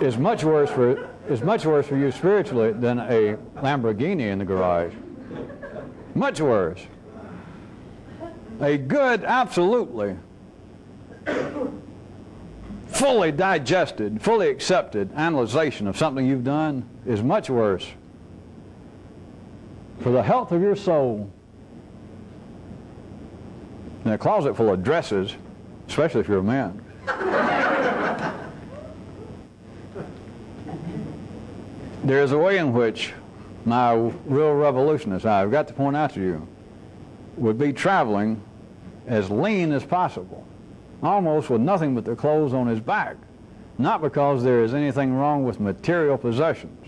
is much worse for you spiritually than a Lamborghini in the garage. Much worse. A good, absolutely fully digested, fully accepted analyzation of something you've done is much worse for the health of your soul. In a closet full of dresses, especially if you're a man. There is a way in which my real revolutionist, I've got to point out to you, would be traveling as lean as possible, almost with nothing but the clothes on his back. Not because there is anything wrong with material possessions.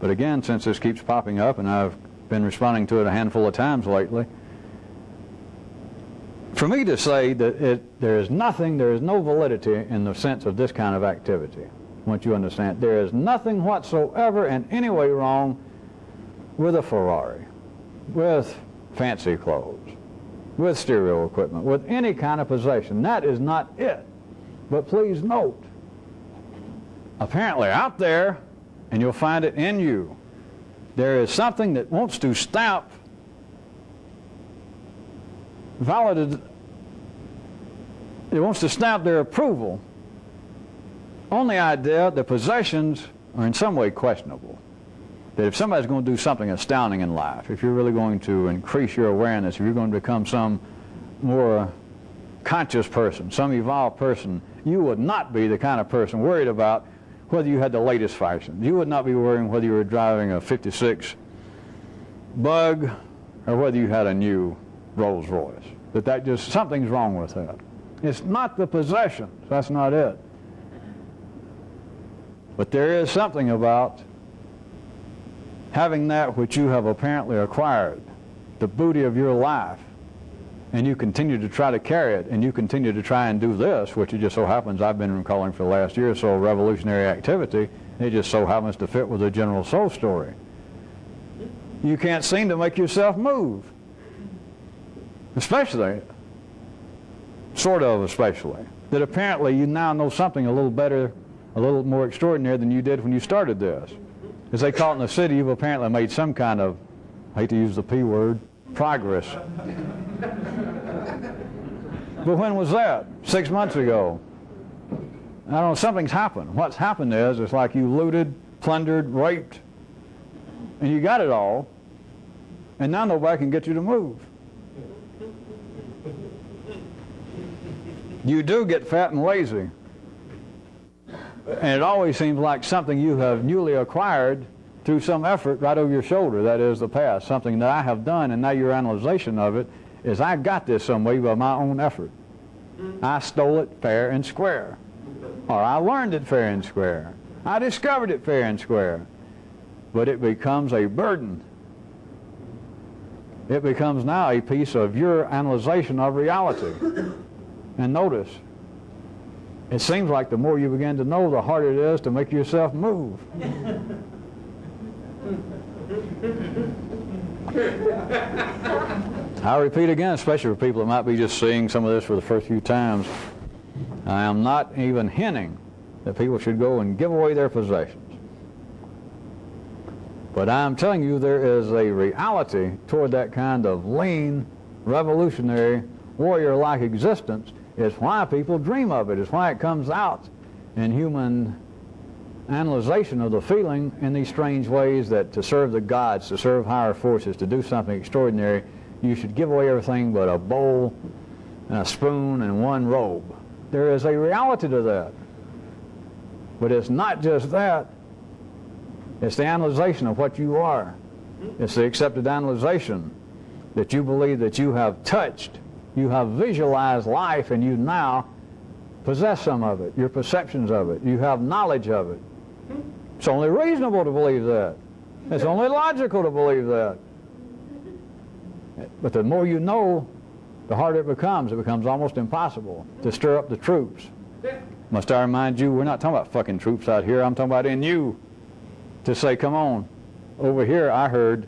But again, since this keeps popping up, and I've been responding to it a handful of times lately, for me to say that there is no validity in the sense of this kind of activity. Once you understand, there is nothing whatsoever in any way wrong with a Ferrari, with fancy clothes, with stereo equipment, with any kind of possession. That is not it. But please note, apparently out there, and you'll find it in you, there is something that wants to stamp it wants to stamp their approval on the idea that possessions are in some way questionable. That if somebody's going to do something astounding in life, if you're really going to increase your awareness, if you're going to become some more conscious person, some evolved person, you would not be the kind of person worried about whether you had the latest fashion. You would not be worrying whether you were driving a 56 Bug or whether you had a new Rolls Royce. That just, something's wrong with that. It's not the possessions, that's not it. But there is something about having that which you have apparently acquired, the booty of your life, and you continue to try to carry it, and you continue to try and do this, which it just so happens I've been calling for the last year or so revolutionary activity. It just so happens to fit with the general soul story. You can't seem to make yourself move. Especially, that apparently you now know something a little better, a little more extraordinary than you did when you started this. As they call it in the city, you've apparently made some kind of, I hate to use the P word, progress. But when was that? 6 months ago. I don't know, something's happened. What's happened is, it's like you looted, plundered, raped, and you got it all, and now nobody can get you to move. You do get fat and lazy. And it always seems like something you have newly acquired through some effort right over your shoulder. That is the past, something that I have done, and now your analyzation of it is I got this some way by my own effort. I stole it fair and square. Or I learned it fair and square. I discovered it fair and square. But it becomes a burden. It becomes now a piece of your analyzation of reality. And notice, it seems like the more you begin to know, the harder it is to make yourself move. I repeat again, especially for people that might be just seeing some of this for the first few times, I am not even hinting that people should go and give away their possessions. But I'm telling you there is a reality toward that kind of lean, revolutionary, warrior-like existence. It's why people dream of it. It's why it comes out in human analyzation of the feeling in these strange ways that to serve the gods, to serve higher forces, to do something extraordinary, you should give away everything but a bowl and a spoon and one robe. There is a reality to that. But it's not just that. It's the analyzation of what you are. It's the accepted analyzation that you believe that you have touched, you have visualized life, and you now possess some of it, your perceptions of it, you have knowledge of it. It's only reasonable to believe that. It's only logical to believe that. But the more you know, the harder it becomes. It becomes almost impossible to stir up the troops. Must I remind you, we're not talking about fucking troops out here. I'm talking about in you. To say, come on, over here I heard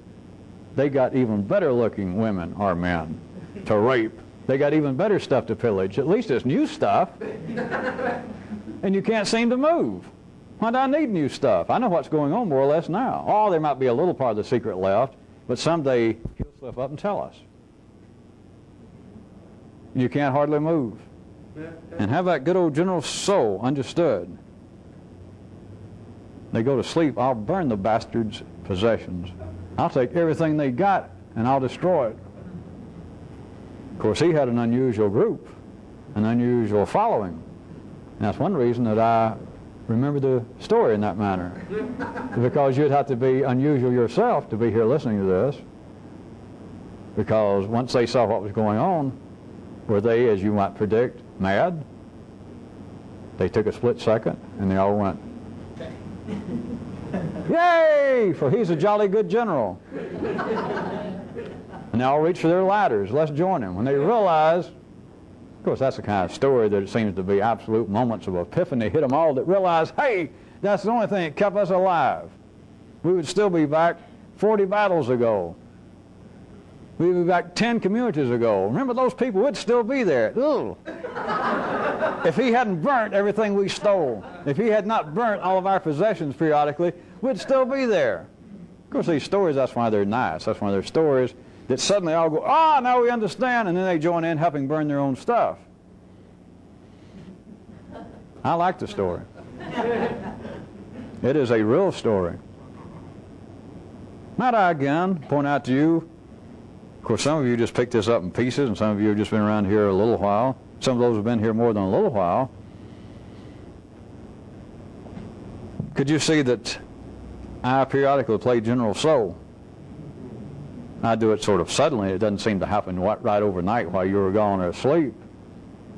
they got even better looking women or men to rape. They got even better stuff to pillage. At least it's new stuff. And you can't seem to move. Why do I need new stuff? I know what's going on more or less now. Oh, there might be a little part of the secret left, but someday he'll slip up and tell us. You can't hardly move. And have that good old general soul understood. They go to sleep, I'll burn the bastards' possessions. I'll take everything they got and I'll destroy it. Of course, he had an unusual group, an unusual following. And that's one reason that I remember the story in that manner. Because you'd have to be unusual yourself to be here listening to this. Because once they saw what was going on, were they, as you might predict, mad? They took a split second and they all went, "Yay! For he's a jolly good general." And they all reach for their ladders. Let's join him. When they realize, of course, that's the kind of story that it seems to be absolute moments of epiphany hit them all that realize, hey, that's the only thing that kept us alive. We would still be back 40 battles ago. We would be back 10 communities ago. Remember, those people would still be there. Ugh. If he hadn't burnt everything we stole, if he had not burnt all of our possessions periodically, we'd still be there. Of course, these stories, that's why they're nice. That's why they're stories that suddenly all go, ah, now we understand, and then they join in helping burn their own stuff. I like the story. It is a real story. Might I again point out to you, of course, some of you just picked this up in pieces, and some of you have just been around here a little while. Some of those have been here more than a little while. Could you see that I periodically play General Soul? I do it sort of suddenly. It doesn't seem to happen right overnight while you were gone or asleep.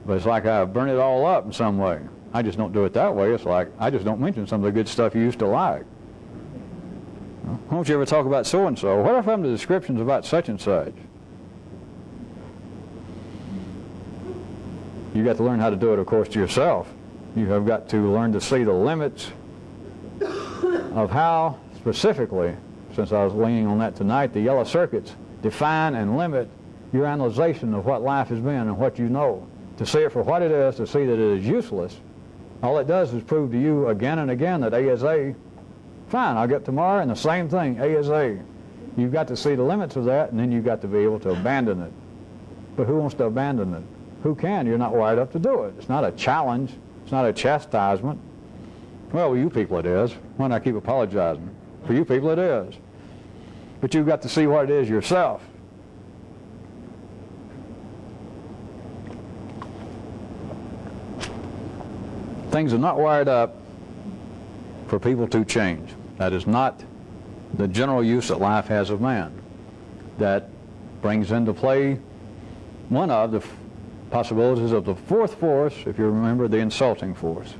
But it's like I burn it all up in some way. I just don't do it that way. It's like I just don't mention some of the good stuff you used to like. Why don't you ever talk about so-and-so? What if I'm the descriptions about such and such? You got to learn how to do it, of course, to yourself. You have got to learn to see the limits of how, specifically, since I was leaning on that tonight, the yellow circuits define and limit your analyzation of what life has been and what you know. To see it for what it is, to see that it is useless, all it does is prove to you again and again that A is A. Fine, I'll get tomorrow, and the same thing, A is A. You've got to see the limits of that, and then you've got to be able to abandon it. But who wants to abandon it? Who can? You're not wired up to do it. It's not a challenge. It's not a chastisement. Well, with you people it is. Why not keep apologizing? For you people it is. But you've got to see what it is yourself. Things are not wired up for people to change. That is not the general use that life has of man. That brings into play one of the possibilities of the fourth force, if you remember, the insulting force.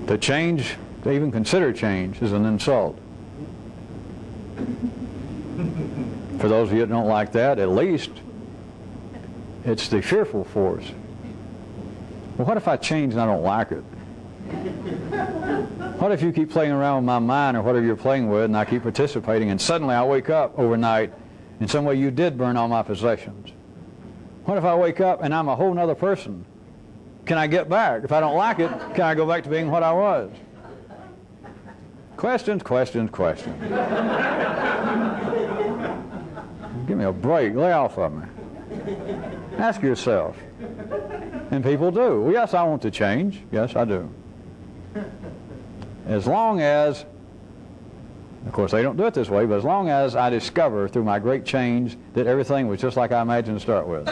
To change, to even consider change, is an insult. For those of you that don't like that, at least it's the fearful force. Well, what if I change and I don't like it? What if you keep playing around with my mind or whatever you're playing with, and I keep participating, and suddenly I wake up overnight, in some way you did burn all my possessions? What if I wake up and I'm a whole nother person? Can I get back? If I don't like it, can I go back to being what I was? Questions, questions, questions. Give me a break. Lay off of me. Ask yourself. And people do. Well, yes, I want to change. Yes, I do. As long as, of course, they don't do it this way, but as long as I discover through my great change that everything was just like I imagined to start with.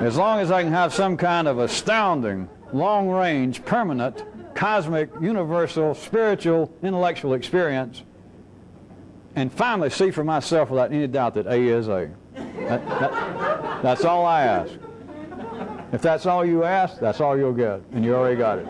As long as I can have some kind of astounding, long-range, permanent, cosmic, universal, spiritual, intellectual experience, and finally see for myself without any doubt that A is A. That's all I ask. If that's all you ask, that's all you'll get, and you already got it.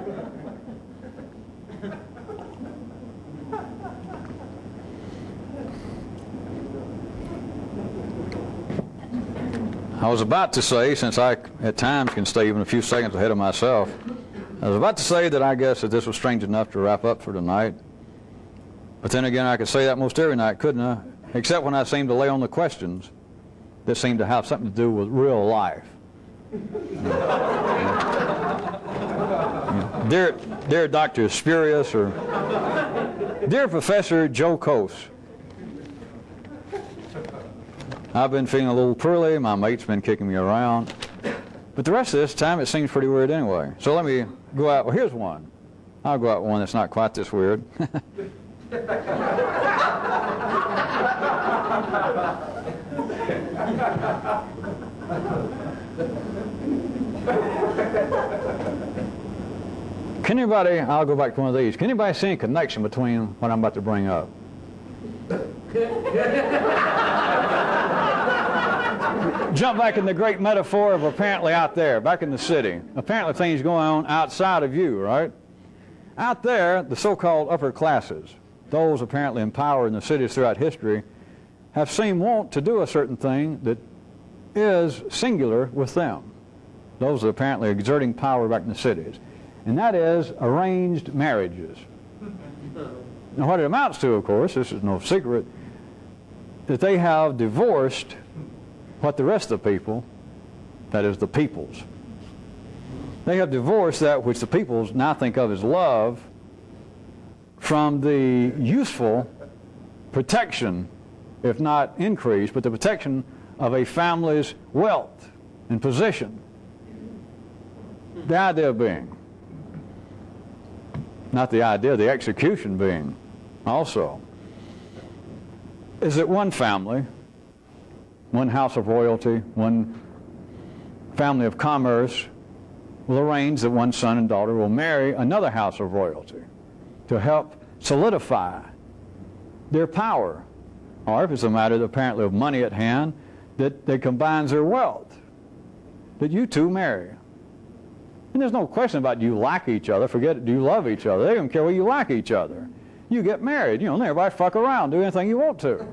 I was about to say, since I at times can stay even a few seconds ahead of myself, I was about to say that I guess that this was strange enough to wrap up for tonight. But then again, I could say that most every night, couldn't I? Except when I seem to lay on the questions that seem to have something to do with real life. Dear Dr. Spurious, or dear Professor Joe Coase, I've been feeling a little poorly. My mate's been kicking me around. But the rest of this time, it seems pretty weird anyway. So let me go out. Well, here's one. I'll go out with one that's not quite this weird. Can anybody, I'll go back to one of these, can anybody see a connection between what I'm about to bring up? Jump back in the great metaphor of apparently out there, back in the city. Apparently things going on outside of you, right? Out there, the so-called upper classes, those apparently in power in the cities throughout history, have seemed want to do a certain thing that is singular with them. Those are apparently exerting power back in the cities. And that is arranged marriages. Now what it amounts to, of course, this is no secret, that they have divorced what the rest of the people, that is the peoples, they have divorced that which the peoples now think of as love from the useful protection, if not increase, but the protection of a family's wealth and position. The idea being, not the idea, the execution being also, is that one family, one house of royalty, one family of commerce will arrange that one son and daughter will marry another house of royalty to help solidify their power. Or if it's a matter apparently of money at hand, that they combines their wealth, that you two marry. And there's no question about do you like each other, forget it, do you love each other. They don't care whether you like each other. You get married, and everybody fuck around, do anything you want to.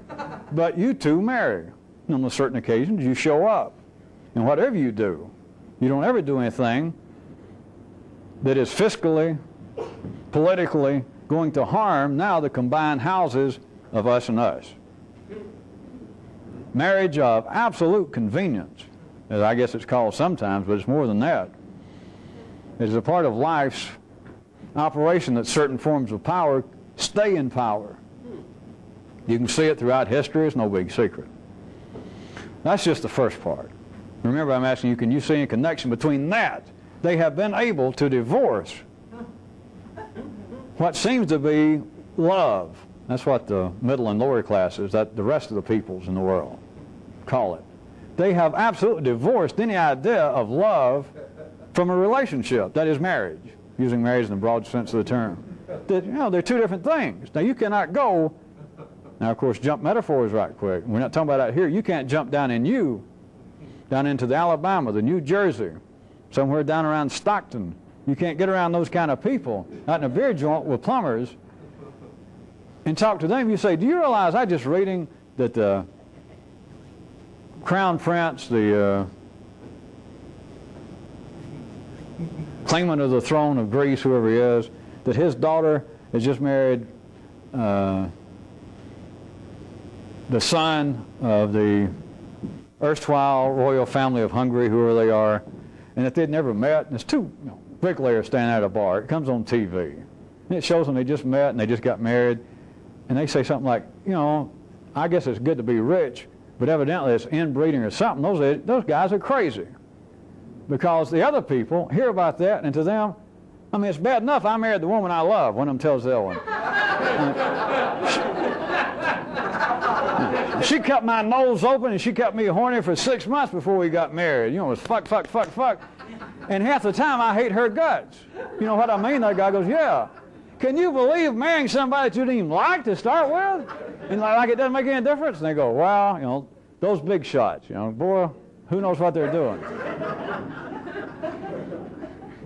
But you two marry. And on certain occasions, you show up. And whatever you do, you don't ever do anything that is fiscally, politically going to harm now the combined houses of us and us. Marriage of absolute convenience, as I guess it's called sometimes, but it's more than that. It is a part of life's operation that certain forms of power stay in power. You can see it throughout history. It's no big secret. That's just the first part. Remember, I'm asking you, can you see a connection between that? They have been able to divorce what seems to be love. That's what the middle and lower classes, that the rest of the peoples in the world call it. They have absolutely divorced any idea of love from a relationship, that is marriage, using marriage in the broad sense of the term. That, they're two different things. Now you cannot go, now of course jump metaphors right quick. We're not talking about out here. You can't jump down into the Alabama, the New Jersey, somewhere down around Stockton. You can't get around those kind of people out in a beer joint with plumbers and talk to them. You say, do you realize I just reading that the Crown Prince, the claimant of the throne of Greece, whoever he is, that his daughter has just married the son of the erstwhile royal family of Hungary, whoever they are, and that they'd never met. And there's two bricklayers standing at a bar. It comes on TV. And it shows them they just met and they just got married. And they say something like, I guess it's good to be rich, but evidently it's inbreeding or something. Those guys are crazy. Because the other people hear about that, and to them, it's bad enough I married the woman I love. One of them tells the other one. She kept my nose open, and she kept me horny for 6 months before we got married. It was fuck, fuck, fuck, fuck. And half the time I hate her guts. You know what I mean? That guy goes, yeah. Can you believe marrying somebody that you didn't even like to start with? And like it doesn't make any difference? And they go, well, those big shots, boy, who knows what they're doing.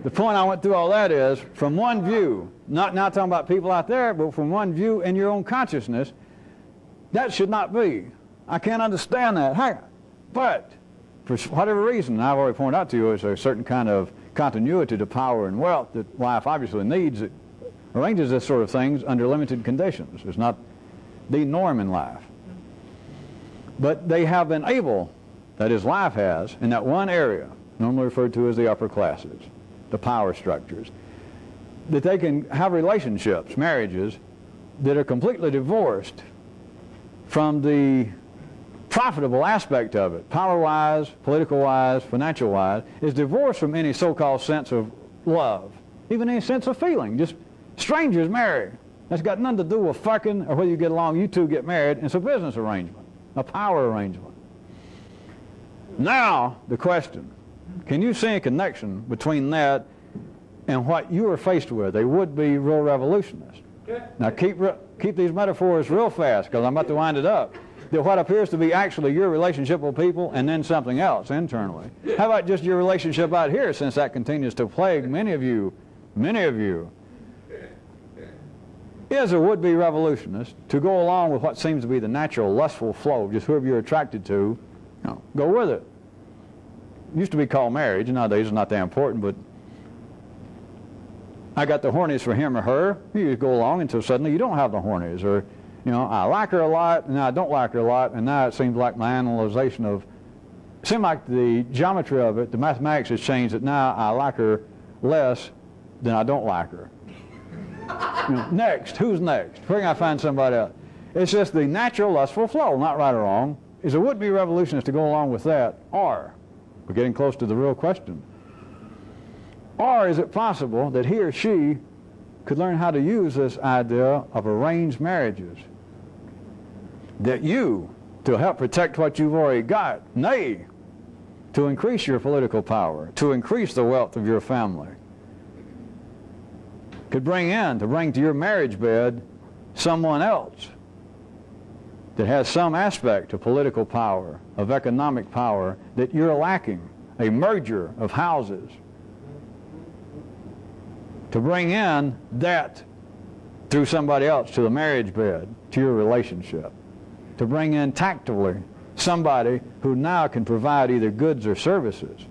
The point I went through all that is, from one view, not talking about people out there, but from one view in your own consciousness, that should not be. I can't understand that. But, for whatever reason, I've already pointed out to you, is a certain kind of continuity to power and wealth that life obviously needs. It arranges this sort of things under limited conditions. It's not the norm in life. But they have been able, that is, life has, in that one area, normally referred to as the upper classes, the power structures, that they can have relationships, marriages, that are completely divorced from the profitable aspect of it, power-wise, political-wise, financial-wise, is divorced from any so-called sense of love, even any sense of feeling. Just Strangers marry. That's got nothing to do with fucking or whether you get along. You two get married. It's a business arrangement, a power arrangement. Now, the question, can you see a connection between that and what you are faced with, a would-be real revolutionist? Now, keep these metaphors real fast, because I'm about to wind it up. That what appears to be actually your relationship with people and then something else internally. How about just your relationship out here, since that continues to plague many of you, is a would-be revolutionist to go along with what seems to be the natural lustful flow, just whoever you're attracted to, go with it. It used to be called marriage. Nowadays it's not that important, but I got the hornies for him or her. You just go along until suddenly you don't have the hornies, or I like her a lot, and now I don't like her a lot, and now it seems like my analyzation of, it seemed like the geometry of it, the mathematics has changed, that now I like her less than I don't like her. Next, who's next? Where can I find somebody else? It's just the natural lustful flow, not right or wrong. Is a would-be revolutionist to go along with that, or, we're getting close to the real question, or is it possible that he or she could learn how to use this idea of arranged marriages? That you, to help protect what you've already got, nay, to increase your political power, to increase the wealth of your family, could bring to your marriage bed someone else that has some aspect of political power, of economic power that you're lacking, a merger of houses, to bring in that through somebody else to the marriage bed, to your relationship, to bring in tactfully somebody who now can provide either goods or services,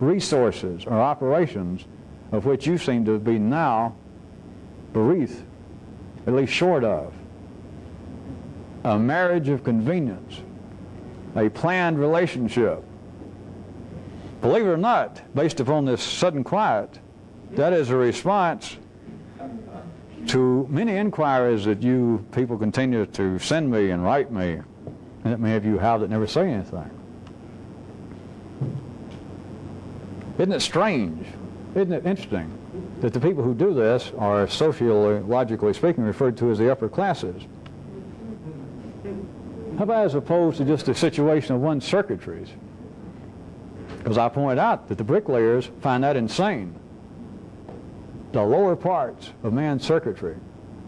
resources or operations of which you seem to be now bereaved, at least short of. A marriage of convenience, a planned relationship. Believe it or not, based upon this sudden quiet, that is a response to many inquiries that you people continue to send me and write me, and that many of you have that never say anything. Isn't it strange? Isn't it interesting that the people who do this are sociologically speaking referred to as the upper classes? How about as opposed to just a situation of one's circuitries? Because I point out that the bricklayers find that insane. The lower parts of man's circuitry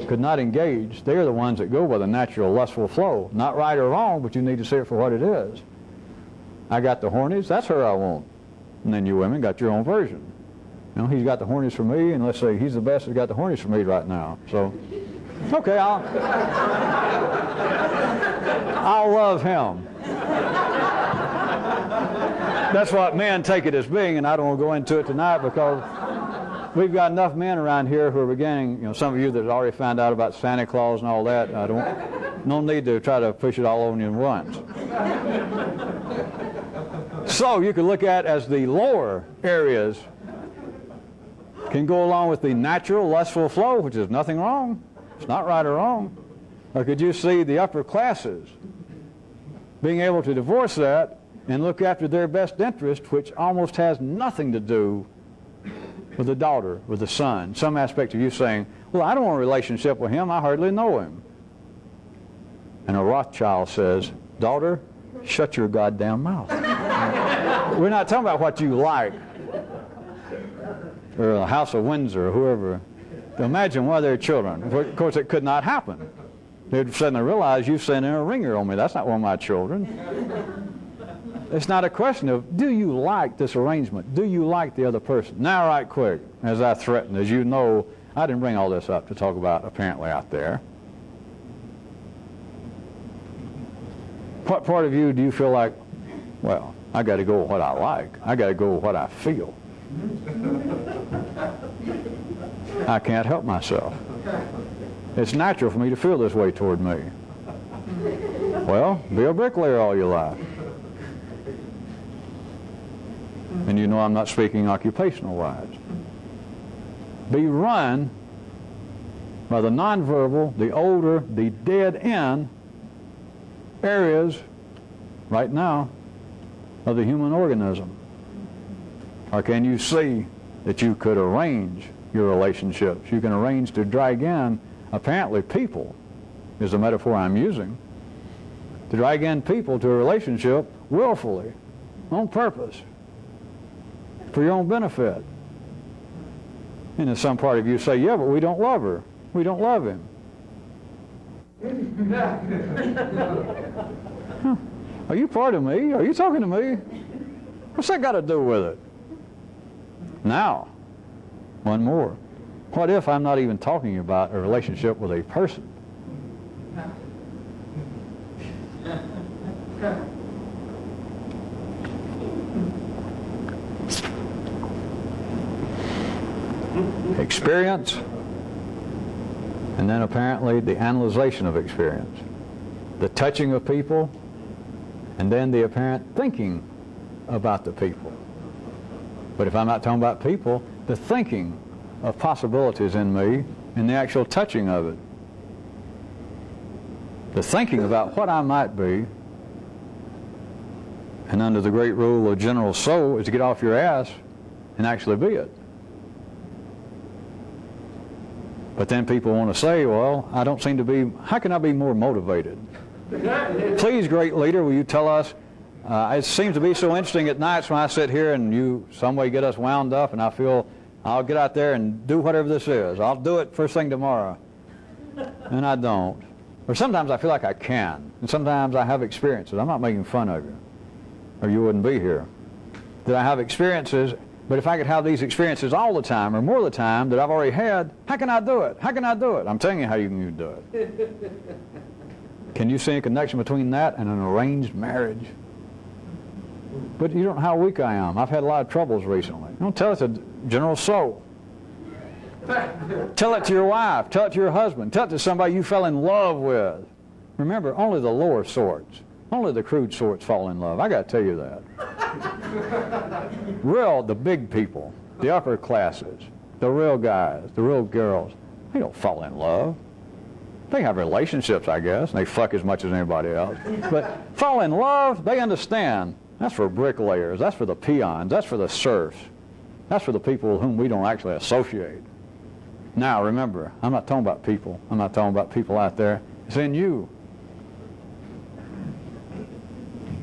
could not engage. They are the ones that go by the natural lustful flow. Not right or wrong, but you need to see it for what it is. I got the hornies, that's her I want. And then you women got your own version. He's got the hornies for me, and let's say he's the best that's got the hornies for me right now. So, okay, I'll love him. That's what men take it as being, and I don't want to go into it tonight because we've got enough men around here who are beginning, some of you that have already found out about Santa Claus and all that. No need to try to push it all over you at once. So you can look at as the lower areas can go along with the natural lustful flow, which is nothing wrong. It's not right or wrong. Or could you see the upper classes being able to divorce that and look after their best interest, which almost has nothing to do with the daughter, with the son? Some aspect of you saying, well, I don't want a relationship with him, I hardly know him. And a Rothschild says, daughter, shut your goddamn mouth. We're not talking about what you like, or the House of Windsor, or whoever. Imagine one of their children. Of course, it could not happen. They'd suddenly realize you've sent in a ringer on me. That's not one of my children. It's not a question of, do you like this arrangement? Do you like the other person? Now, right quick, as I threatened, as you know, I didn't bring all this up to talk about apparently out there. What part of you do you feel like, well, I got to go with what I like. I got to go with what I feel. I can't help myself. It's natural for me to feel this way toward me. Well, be a bricklayer all your life. And you know I'm not speaking occupational-wise. Be run by the nonverbal, the older, the dead-end areas right now of the human organism. Or can you see that you could arrange your relationships. You can arrange to drag in, apparently people is the metaphor I'm using, to drag in people to a relationship willfully, on purpose, for your own benefit. And then some part of you say, yeah, but we don't love her. We don't love him. Huh. Are you part of me? Are you talking to me? What's that got to do with it? Now, one more. What if I'm not even talking about a relationship with a person? Experience, and then apparently the analyzation of experience. The touching of people, and then the apparent thinking about the people. But if I'm not talking about people, the thinking of possibilities in me and the actual touching of it. The thinking about what I might be, and under the great rule of general soul, is to get off your ass and actually be it. But then people want to say, well, I don't seem to be, how can I be more motivated? Please, great leader, will you tell us, it seems to be so interesting at nights when I sit here and you some way get us wound up and I feel I'll get out there and do whatever this is. I'll do it first thing tomorrow. And I don't. Or sometimes I feel like I can. And sometimes I have experiences. I'm not making fun of you, or you wouldn't be here. That I have experiences, but if I could have these experiences all the time, or more of the time, that I've already had, how can I do it? How can I do it? I'm telling you how you can do it. Can you see a connection between that and an arranged marriage? But you don't know how weak I am. I've had a lot of troubles recently. Don't tell it to general soul. Tell it to your wife. Tell it to your husband. Tell it to somebody you fell in love with. Remember, only the lower sorts, only the crude sorts fall in love. I got to tell you that. The big people, the upper classes, the real guys, the real girls, they don't fall in love. They have relationships, I guess, and they fuck as much as anybody else. But fall in love, they understand. That's for bricklayers. That's for the peons. That's for the serfs. That's for the people with whom we don't actually associate. Now, remember, I'm not talking about people. I'm not talking about people out there. It's in you.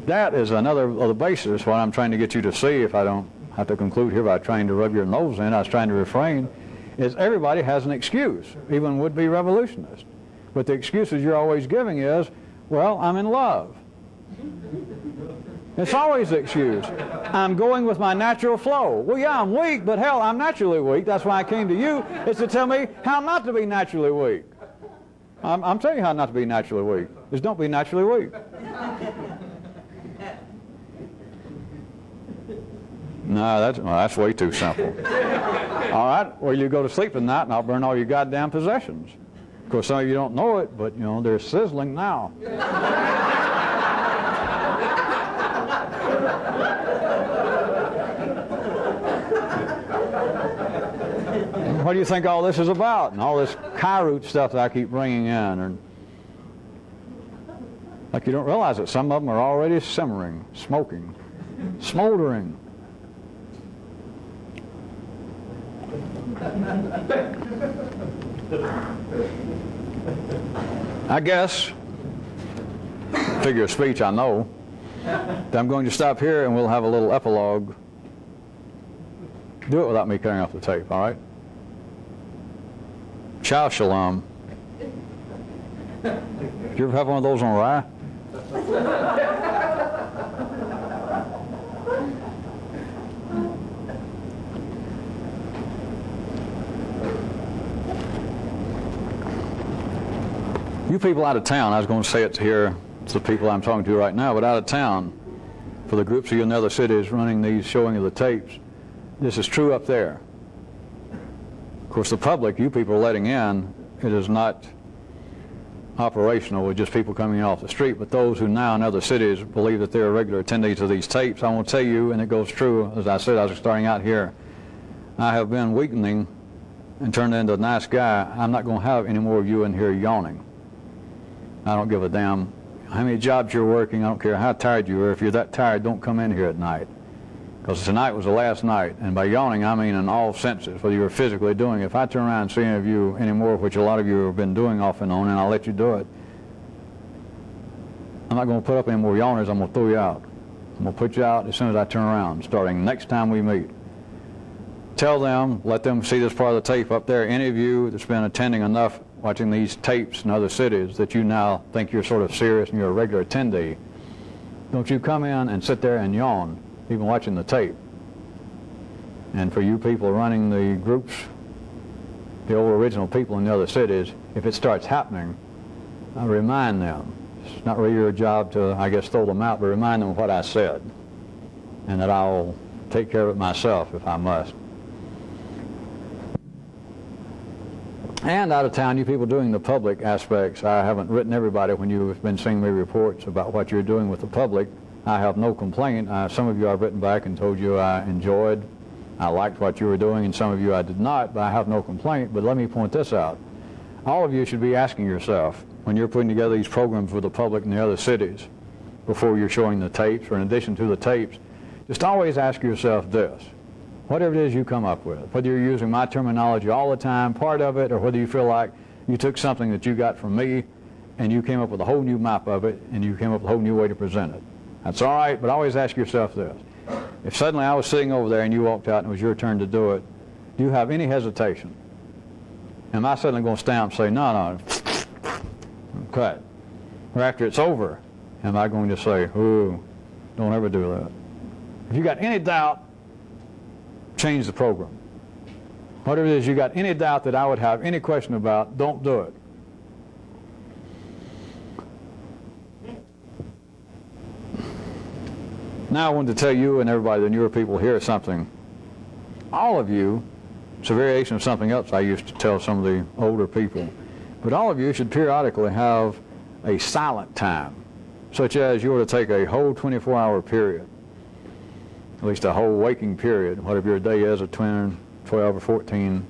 That is another of the basis, what I'm trying to get you to see, if I don't have to conclude here by trying to rub your nose in, I was trying to refrain, is everybody has an excuse, even would-be revolutionists. But the excuses you're always giving is, well, I'm in love. It's always the excuse. I'm going with my natural flow. Well, yeah, I'm weak, but hell, I'm naturally weak. That's why I came to you, is to tell me how not to be naturally weak. I'm telling you how not to be naturally weak. Is don't be naturally weak. No, that's way too simple. All right, well, you go to sleep at night and I'll burn all your goddamn possessions. Of course, some of you don't know it, but, you know, they're sizzling now. What do you think all this is about? And all this Kairoot stuff that I keep bringing in. And like you don't realize that some of them are already simmering, smoking, smoldering. I guess, figure of speech I know, that I'm going to stop here and we'll have a little epilogue. Do it without me cutting off the tape, all right? Ciao, shalom. Did you ever have one of those on rye? You people out of town, I was going to say it here to the people I'm talking to right now, but out of town, for the groups of you in the other cities running these showing of the tapes, this is true up there. Of course, the public, you people are letting in, it is not operational with just people coming in off the street, but those who now in other cities believe that they're regular attendees of these tapes, I want to tell you, and it goes true, as I said, I was starting out here, I have been weakening and turned into a nice guy. I'm not going to have any more of you in here yawning. I don't give a damn how many jobs you're working. I don't care how tired you are. If you're that tired, don't come in here at night. because tonight was the last night, and by yawning I mean in all senses, whether you're physically doing it. If I turn around and see any of you anymore, which a lot of you have been doing off and on, and I'll let you do it, I'm not going to put up any more yawners. I'm going to throw you out. I'm going to put you out as soon as I turn around, starting next time we meet. Tell them, let them see this part of the tape up there. Any of you that's been attending enough, watching these tapes in other cities, that you now think you're sort of serious and you're a regular attendee, don't you come in and sit there and yawn, even watching the tape. And for you people running the groups, the old original people in the other cities, if it starts happening, I remind them. It's not really your job to, I guess, throw them out, but remind them of what I said, and that I'll take care of it myself if I must. And out of town, you people doing the public aspects, I haven't written everybody when you've been sending me reports about what you're doing with the public. I have no complaint. Some of you I've written back and told you I enjoyed, I liked what you were doing, and some of you I did not, but I have no complaint. But let me point this out. All of you should be asking yourself, when you're putting together these programs for the public in the other cities, before you're showing the tapes, or in addition to the tapes, just always ask yourself this. Whatever it is you come up with, whether you're using my terminology all the time, part of it, or whether you feel like you took something that you got from me and you came up with a whole new map of it and you came up with a whole new way to present it. That's all right, but always ask yourself this. If suddenly I was sitting over there and you walked out and it was your turn to do it, do you have any hesitation? Am I suddenly going to stand up and say, no, cut? Or after it's over, am I going to say, ooh, don't ever do that? If you got any doubt, change the program. Whatever it is you got any doubt that I would have any question about, don't do it. Now I wanted to tell you and everybody, the newer people here, something. All of you, it's a variation of something else I used to tell some of the older people, but all of you should periodically have a silent time, such as you were to take a whole 24-hour period, at least a whole waking period, whatever your day is, a 12 or 14,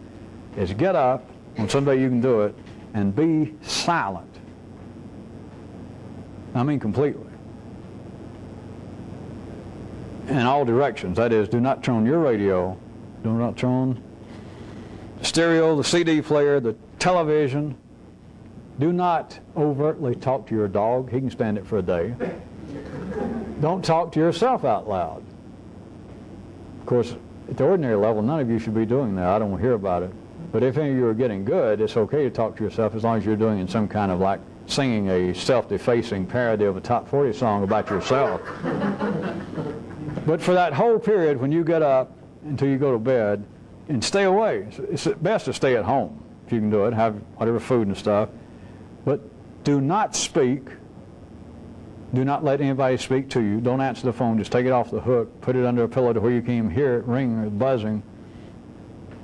is get up, on some day you can do it, and be silent. I mean completely. In all directions. That is, do not turn on your radio, do not turn on the stereo, the CD player, the television. Do not overtly talk to your dog. He can stand it for a day. Don't talk to yourself out loud. Of course, at the ordinary level, none of you should be doing that. I don't want to hear about it. But if any of you are getting good, it's okay to talk to yourself as long as you're doing it in some kind of like singing a self-defacing parody of a top 40 song about yourself. But for that whole period, when you get up until you go to bed, and stay away. It's best to stay at home if you can do it, have whatever food and stuff. But do not speak. Do not let anybody speak to you. Don't answer the phone. Just take it off the hook. Put it under a pillow to where you can't even hear it ring or buzzing.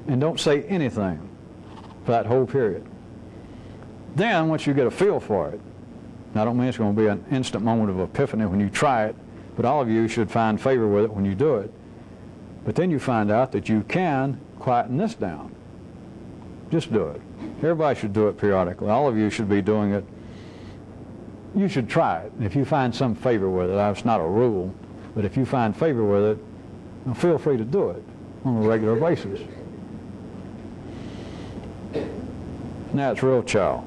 And don't say anything for that whole period. Then, once you get a feel for it, and I don't mean it's going to be an instant moment of epiphany when you try it, but all of you should find favor with it when you do it. But then you find out that you can quieten this down. Just do it. Everybody should do it periodically. All of you should be doing it. You should try it. If you find some favor with it, that's not a rule, but if you find favor with it, feel free to do it on a regular basis. Now it's real chow.